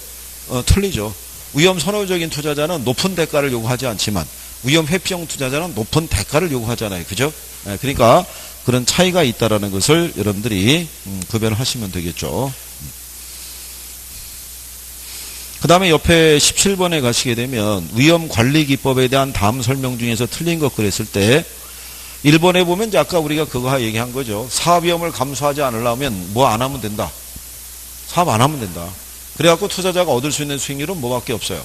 틀리죠. 위험 선호적인 투자자는 높은 대가를 요구하지 않지만 위험 회피형 투자자는 높은 대가를 요구하잖아요. 그죠? 그러니까 그런 차이가 있다라는 것을 여러분들이 구별을 하시면 되겠죠. 그 다음에 옆에 17번에 가시게 되면 위험관리기법에 대한 다음 설명 중에서 틀린 것 그랬을 때 1번에 보면 이제 아까 우리가 그거 얘기한 거죠. 사업위험을 감수하지 않으려면 뭐 안 하면 된다. 사업 안 하면 된다. 그래갖고 투자자가 얻을 수 있는 수익률은 뭐밖에 없어요.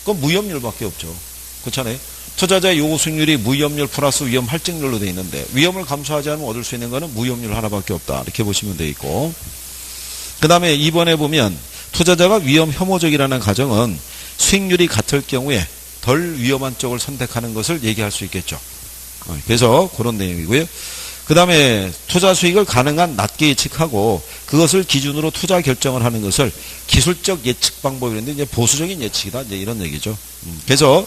그건 무위험률밖에 없죠. 그렇잖아요. 투자자의 요구 수익률이 무위험률 플러스 위험 할증률로 되어 있는데 위험을 감수하지 않으면 얻을 수 있는 거는 무위험률 하나밖에 없다. 이렇게 보시면 되겠고 그 다음에 2번에 보면 투자자가 위험 혐오적이라는 가정은 수익률이 같을 경우에 덜 위험한 쪽을 선택하는 것을 얘기할 수 있겠죠. 그래서 그런 내용이고요. 그 다음에 투자 수익을 가능한 낮게 예측하고 그것을 기준으로 투자 결정을 하는 것을 기술적 예측 방법이라는데 이제 보수적인 예측이다. 이제 이런 얘기죠. 그래서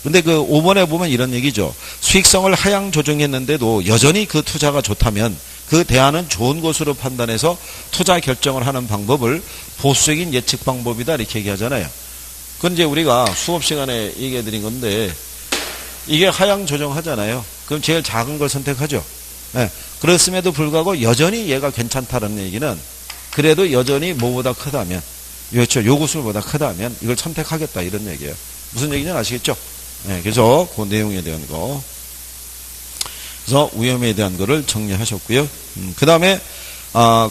근데 그 5번에 보면 이런 얘기죠. 수익성을 하향 조정했는데도 여전히 그 투자가 좋다면 그 대안은 좋은 것으로 판단해서 투자 결정을 하는 방법을 보수적인 예측 방법이다. 이렇게 얘기하잖아요. 그건 이제 우리가 수업 시간에 얘기해 드린 건데 이게 하향 조정하잖아요. 그럼 제일 작은 걸 선택하죠. 네. 그렇음에도 불구하고 여전히 얘가 괜찮다는 얘기는 그래도 여전히 뭐보다 크다면 그렇죠. 요구수보다 크다면 이걸 선택하겠다 이런 얘기예요. 무슨 얘기인지 아시겠죠? 네. 그래서 그 내용에 대한 거 그래서 위험에 대한 거를 정리하셨고요. 그 다음에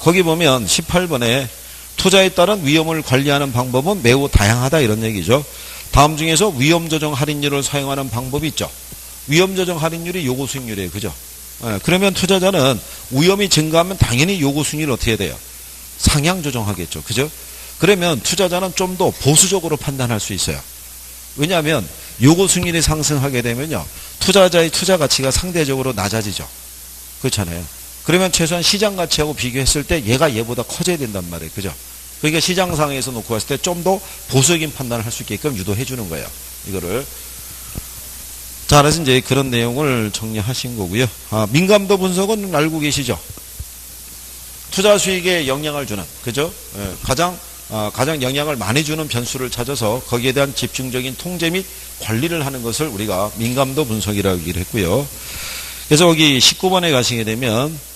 거기 보면 18번에 투자에 따른 위험을 관리하는 방법은 매우 다양하다 이런 얘기죠. 다음 중에서 위험조정 할인율을 사용하는 방법이 있죠. 위험조정 할인율이 요구 수익률이에요. 그죠? 그러면 투자자는 위험이 증가하면 당연히 요구 수익률이 어떻게 돼요? 상향 조정하겠죠. 그죠? 그러면 투자자는 좀 더 보수적으로 판단할 수 있어요. 왜냐하면 요구 수익률이 상승하게 되면요. 투자자의 투자 가치가 상대적으로 낮아지죠. 그렇잖아요. 그러면 최소한 시장 가치하고 비교했을 때 얘가 얘보다 커져야 된단 말이에요. 그죠? 그러니까 시장 상황에서 놓고 봤을 때 좀 더 보수적인 판단을 할 수 있게끔 유도해 주는 거예요. 이거를. 자, 그래서 이제 그런 내용을 정리하신 거고요. 민감도 분석은 알고 계시죠? 투자 수익에 영향을 주는, 그죠? 가장 영향을 많이 주는 변수를 찾아서 거기에 대한 집중적인 통제 및 관리를 하는 것을 우리가 민감도 분석이라고 얘기를 했고요. 그래서 거기 19번에 가시게 되면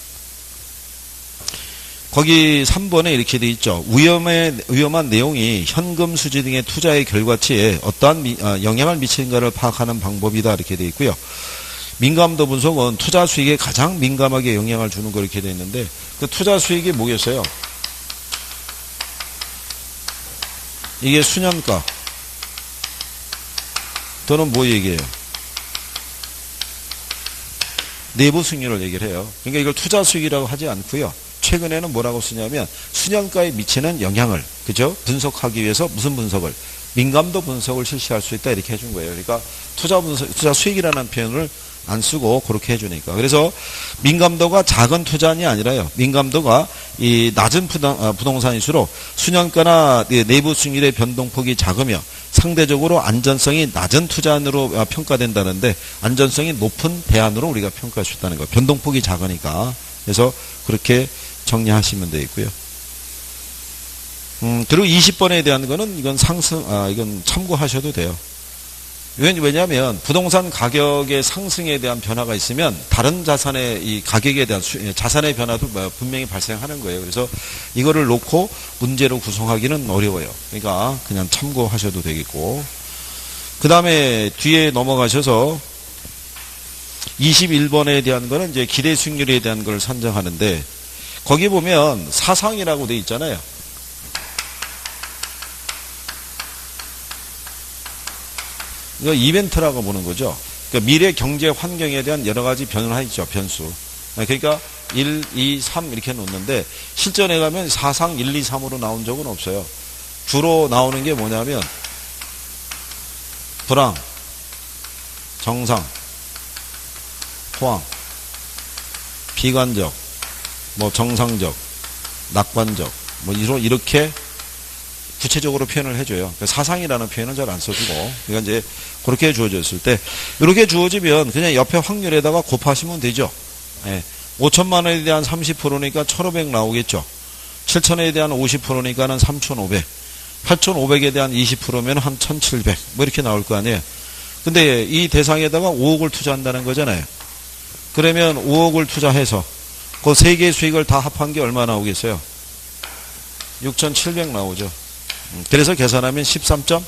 거기 3번에 이렇게 돼 있죠. 위험한 내용이 현금 수지 등의 투자의 결과치에 어떠한 영향을 미치는가를 파악하는 방법이다 이렇게 돼 있고요. 민감도 분석은 투자 수익에 가장 민감하게 영향을 주는 거 이렇게 돼 있는데 그 투자 수익이 뭐겠어요? 이게 수년가 또는 뭐 얘기해요? 내부 수익률을 얘기를 해요. 그러니까 이걸 투자 수익이라고 하지 않고요. 최근에는 뭐라고 쓰냐면 수년가에 미치는 영향을 그죠? 분석하기 위해서 무슨 분석을? 민감도 분석을 실시할 수 있다 이렇게 해준 거예요. 그러니까 투자 수익이라는 표현을 안 쓰고 그렇게 해주니까. 그래서 민감도가 작은 투자안이 아니라요. 민감도가 이 낮은 부동산일수록 수년가나 내부 수익률의 변동폭이 작으며 상대적으로 안전성이 낮은 투자안으로 평가된다는데 안전성이 높은 대안으로 우리가 평가할 수 있다는 거예요. 변동폭이 작으니까. 그래서 그렇게 정리하시면 되겠고요. 그리고 20번에 대한 거는 이건 이건 참고하셔도 돼요. 왜냐하면 부동산 가격의 상승에 대한 변화가 있으면 다른 자산의 이 가격에 대한 자산의 변화도 분명히 발생하는 거예요. 그래서 이거를 놓고 문제로 구성하기는 어려워요. 그러니까 그냥 참고하셔도 되겠고. 그 다음에 뒤에 넘어가셔서 21번에 대한 거는 이제 기대 수익률에 대한 걸 산정하는데 거기 보면 사상이라고 돼 있잖아요. 이거 이벤트라고 보는 거죠. 그러니까 미래 경제 환경에 대한 여러 가지 변화가 있죠. 변수. 그러니까 1, 2, 3 이렇게 놓는데 실전에 가면 사상 1, 2, 3으로 나온 적은 없어요. 주로 나오는 게 뭐냐면 불황, 정상, 호황, 비관적, 뭐 정상적, 낙관적 뭐 이렇게 구체적으로 표현을 해줘요. 그러니까 사상이라는 표현은 잘 안 써주고, 그러니까 이제 그렇게 주어졌을 때, 이렇게 주어지면 그냥 옆에 확률에다가 곱하시면 되죠. 예. 5천만 원에 대한 30%니까 1,500 나오겠죠. 7천에 대한 50%니까는 3,500. 8,500에 대한 20%면 한 1,700. 뭐 이렇게 나올 거 아니에요. 근데 이 대상에다가 5억을 투자한다는 거잖아요. 그러면 5억을 투자해서 그 세 개의 수익을 다 합한 게 얼마 나오겠어요? 6,700 나오죠. 그래서 계산하면 13.4%.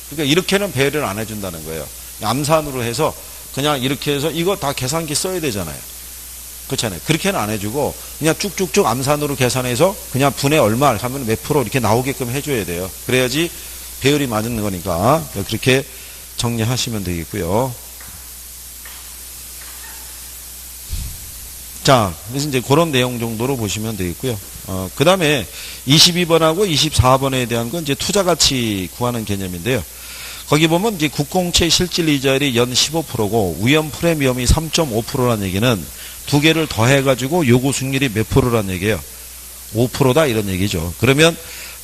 그러니까 이렇게는 배열을 안 해준다는 거예요. 암산으로 해서 그냥 이렇게 해서 이거 다 계산기 써야 되잖아요. 그렇잖아요. 그렇게는 안 해주고 그냥 쭉쭉쭉 암산으로 계산해서 그냥 분의 얼마 하면 몇 프로 이렇게 나오게끔 해줘야 돼요. 그래야지 배열이 맞는 거니까 그렇게 정리하시면 되겠고요. 자, 그래서 이제 그런 내용 정도로 보시면 되겠고요. 그 다음에 22번하고 24번에 대한 건 이제 투자 가치 구하는 개념인데요. 거기 보면 이제 국공채 실질 이자율이 연 15%고 위험 프리미엄이 3.5%라는 얘기는 두 개를 더해가지고 요구 수익률이 몇 프로란 얘기예요? 5%다 이런 얘기죠. 그러면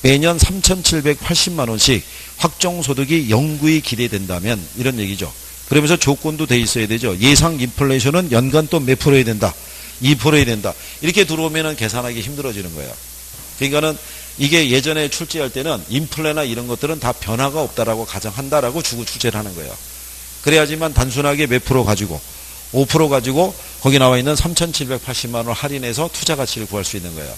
매년 3,780만 원씩 확정소득이 영구히 기대된다면 이런 얘기죠. 그러면서 조건도 돼 있어야 되죠. 예상 인플레이션은 연간 또 몇 프로여야 된다? 2%여야 된다. 이렇게 들어오면은 계산하기 힘들어지는 거예요. 그러니까는 이게 예전에 출제할 때는 인플레나 이런 것들은 다 변화가 없다라고 가정한다라고 주고 출제를 하는 거예요. 그래야지만 단순하게 몇 프로 가지고 5% 가지고 거기 나와 있는 3,780만 원을 할인해서 투자 가치를 구할 수 있는 거예요.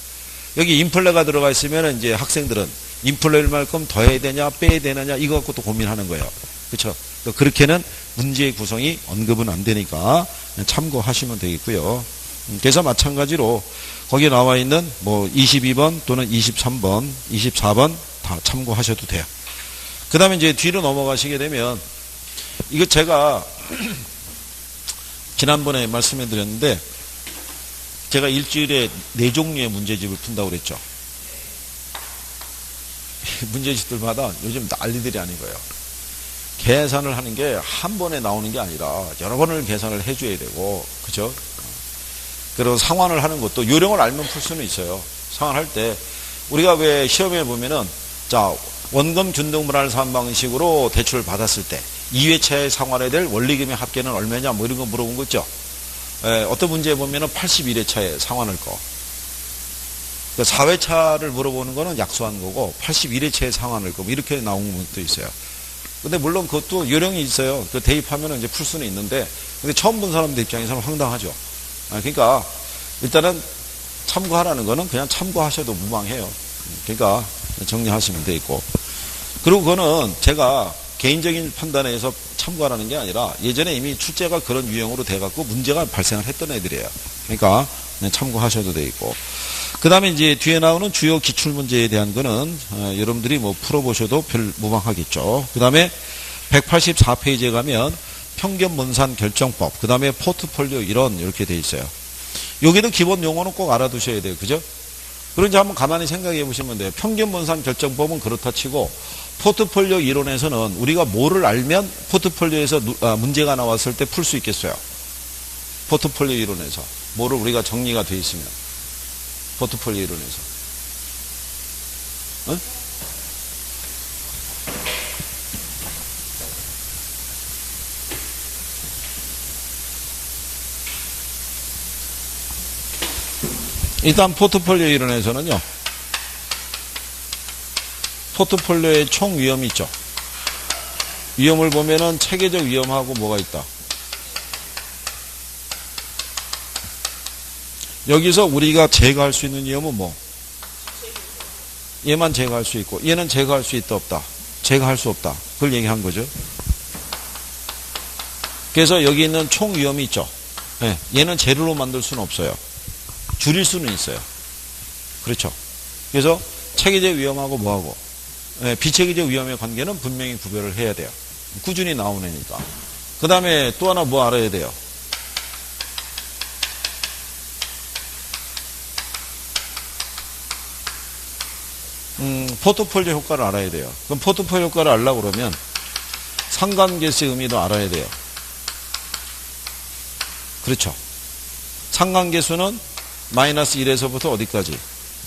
여기 인플레가 들어가 있으면 이제 학생들은 인플레만큼 더해야 되냐 빼야 되느냐 이거 갖고 또 고민하는 거예요. 그렇죠? 그렇게는 문제의 구성이 언급은 안 되니까 참고하시면 되겠고요. 그래서 마찬가지로 거기에 나와 있는 뭐 22번 또는 23번, 24번 다 참고하셔도 돼요. 그 다음에 이제 뒤로 넘어가시게 되면 이거 제가 지난번에 말씀해 드렸는데 제가 일주일에 4종류의 문제집을 푼다고 그랬죠. 문제집들마다 요즘 난리들이 아닌 거예요. 계산을 하는 게 한 번에 나오는 게 아니라 여러 번을 계산을 해줘야 되고, 그죠? 그리고 상환을 하는 것도 요령을 알면 풀 수는 있어요. 상환할 때 우리가 왜 시험에 보면은 자 원금 균등분할 상환 방식으로 대출을 받았을 때 2회차에 상환해야 될 원리금의 합계는 얼마냐 뭐 이런 거 물어본 거 있죠. 어떤 문제에 보면은 81회차에 상환할 거. 그러니까 4회차를 물어보는 거는 약소한 거고 81회차에 상환할 거 뭐 이렇게 나온 것도 있어요. 근데 물론 그것도 요령이 있어요. 그 대입하면 이제 풀 수는 있는데 근데 처음 본 사람들 입장에서는 황당하죠. 그러니까 일단은 참고하라는 거는 그냥 참고하셔도 무방해요. 그러니까 정리하시면 돼 있고. 그리고 그거는 제가 개인적인 판단에서 참고하라는 게 아니라 예전에 이미 출제가 그런 유형으로 돼갖고 문제가 발생을 했던 애들이에요. 그러니까 참고하셔도 돼 있고. 그 다음에 이제 뒤에 나오는 주요 기출문제에 대한 거는 여러분들이 뭐 풀어보셔도 별 무방하겠죠. 그 다음에 184페이지에 가면 평균 분산 결정법, 그 다음에 포트폴리오 이론 이렇게 돼 있어요. 여기도 기본 용어는 꼭 알아두셔야 돼요. 그죠? 그런지 한번 가만히 생각해 보시면 돼요. 평균 분산 결정법은 그렇다 치고 포트폴리오 이론에서는 우리가 뭐를 알면 포트폴리오에서 문제가 나왔을 때 풀 수 있겠어요. 포트폴리오 이론에서 뭐를 우리가 정리가 돼 있으면 포트폴리오 이론에서 어? 일단 포트폴리오 이론에서는요. 포트폴리오의 총 위험이 있죠. 위험을 보면은 체계적 위험하고 뭐가 있다. 여기서 우리가 제거할 수 있는 위험은 뭐? 얘만 제거할 수 있고 얘는 제거할 수 있다 없다. 제거할 수 없다. 그걸 얘기한 거죠. 그래서 여기 있는 총 위험이 있죠. 네, 얘는 재료로 만들 수는 없어요. 줄일 수는 있어요. 그렇죠. 그래서 체계적 위험하고 뭐하고 비체계적 위험의 관계는 분명히 구별을 해야 돼요. 꾸준히 나오는 애니까. 그 다음에 또 하나 뭐 알아야 돼요? 포트폴리오 효과를 알아야 돼요. 그럼 포트폴리오 효과를 알려고 그러면 상관계수의 의미도 알아야 돼요. 그렇죠. 상관계수는 마이너스 1에서부터 어디까지?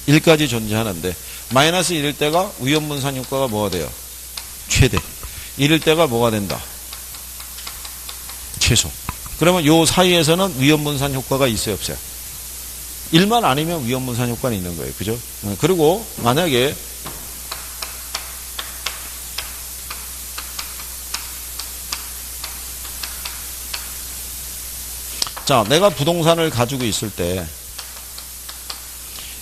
1까지 존재하는데 마이너스 1일 때가 위험분산 효과가 뭐가 돼요? 최대. 1일 때가 뭐가 된다? 최소. 그러면 요 사이에서는 위험분산 효과가 있어요, 없어요? 1만 아니면 위험분산 효과는 있는 거예요. 그죠? 그리고 만약에 자, 내가 부동산을 가지고 있을 때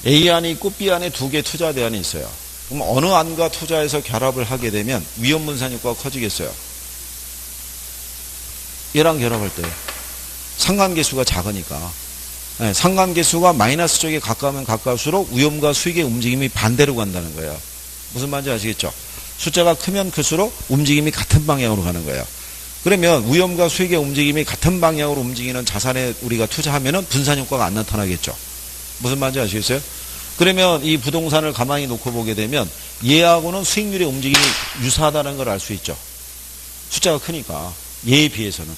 A안이 있고 B안에 두 개 투자 대안이 있어요. 그럼 어느 안과 투자해서 결합을 하게 되면 위험분산 효과가 커지겠어요? 얘랑 결합할 때 상관계수가 작으니까 상관계수가 마이너스 쪽에 가까우면 가까울수록 위험과 수익의 움직임이 반대로 간다는 거예요. 무슨 말인지 아시겠죠? 숫자가 크면 클수록 움직임이 같은 방향으로 가는 거예요. 그러면 위험과 수익의 움직임이 같은 방향으로 움직이는 자산에 우리가 투자하면 분산 효과가 안 나타나겠죠. 무슨 말인지 아시겠어요? 그러면 이 부동산을 가만히 놓고 보게 되면 얘하고는 수익률의 움직임이 유사하다는 걸 알 수 있죠. 숫자가 크니까 얘에 비해서는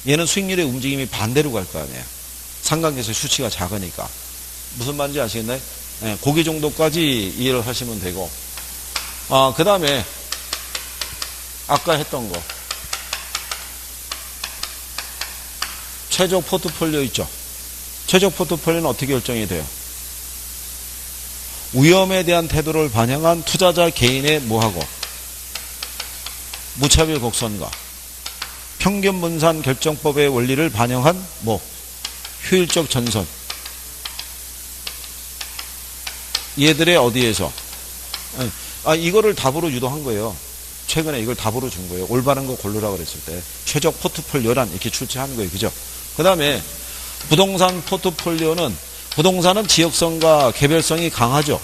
얘는 수익률의 움직임이 반대로 갈 거 아니에요. 상관계수의 수치가 작으니까. 무슨 말인지 아시겠나요? 네, 고기 정도까지 이해를 하시면 되고 그 다음에 아까 했던 거 최적 포트폴리오 있죠. 최적 포트폴리오는 어떻게 결정이 돼요? 위험에 대한 태도를 반영한 투자자 개인의 뭐하고 무차별 곡선과 평균 분산 결정법의 원리를 반영한 뭐 효율적 전선 얘들의 어디에서 이거를 답으로 유도한 거예요. 최근에 이걸 답으로 준 거예요. 올바른 거 고르라고 그랬을 때 최적 포트폴리오란 이렇게 출제하는 거예요. 그죠? 그 다음에 부동산 포트폴리오는 부동산은 지역성과 개별성이 강하죠.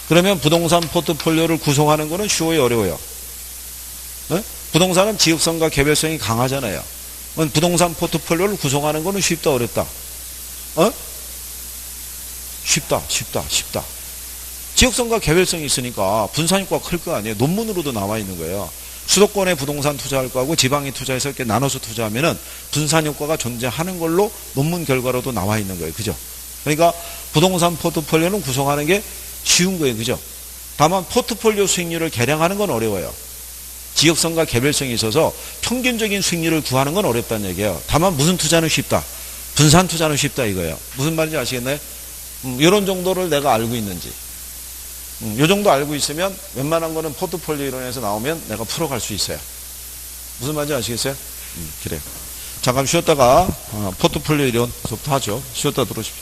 그러면 부동산 포트폴리오를 구성하는 거는 쉬워요, 어려워요? 네? 부동산은 지역성과 개별성이 강하잖아요. 부동산 포트폴리오를 구성하는 거는 쉽다, 어렵다? 쉽다. 지역성과 개별성이 있으니까 분산효과가 클 거 아니에요. 논문으로도 나와 있는 거예요. 수도권에 부동산 투자할 거하고 지방에 투자해서 이렇게 나눠서 투자하면은 분산효과가 존재하는 걸로 논문 결과로도 나와 있는 거예요. 그죠? 그러니까 부동산 포트폴리오는 구성하는 게 쉬운 거예요. 그죠? 다만 포트폴리오 수익률을 계량하는 건 어려워요. 지역성과 개별성이 있어서 평균적인 수익률을 구하는 건 어렵다는 얘기예요. 다만 무슨 투자는 쉽다. 분산 투자는 쉽다 이거예요. 무슨 말인지 아시겠나요? 이런 정도를 내가 알고 있는지. 이 정도 알고 있으면 웬만한 거는 포트폴리오 이론에서 나오면 내가 풀어갈 수 있어요. 무슨 말인지 아시겠어요? 그래요. 잠깐 쉬었다가 포트폴리오 이론부터 하죠. 쉬었다 들어오십시오.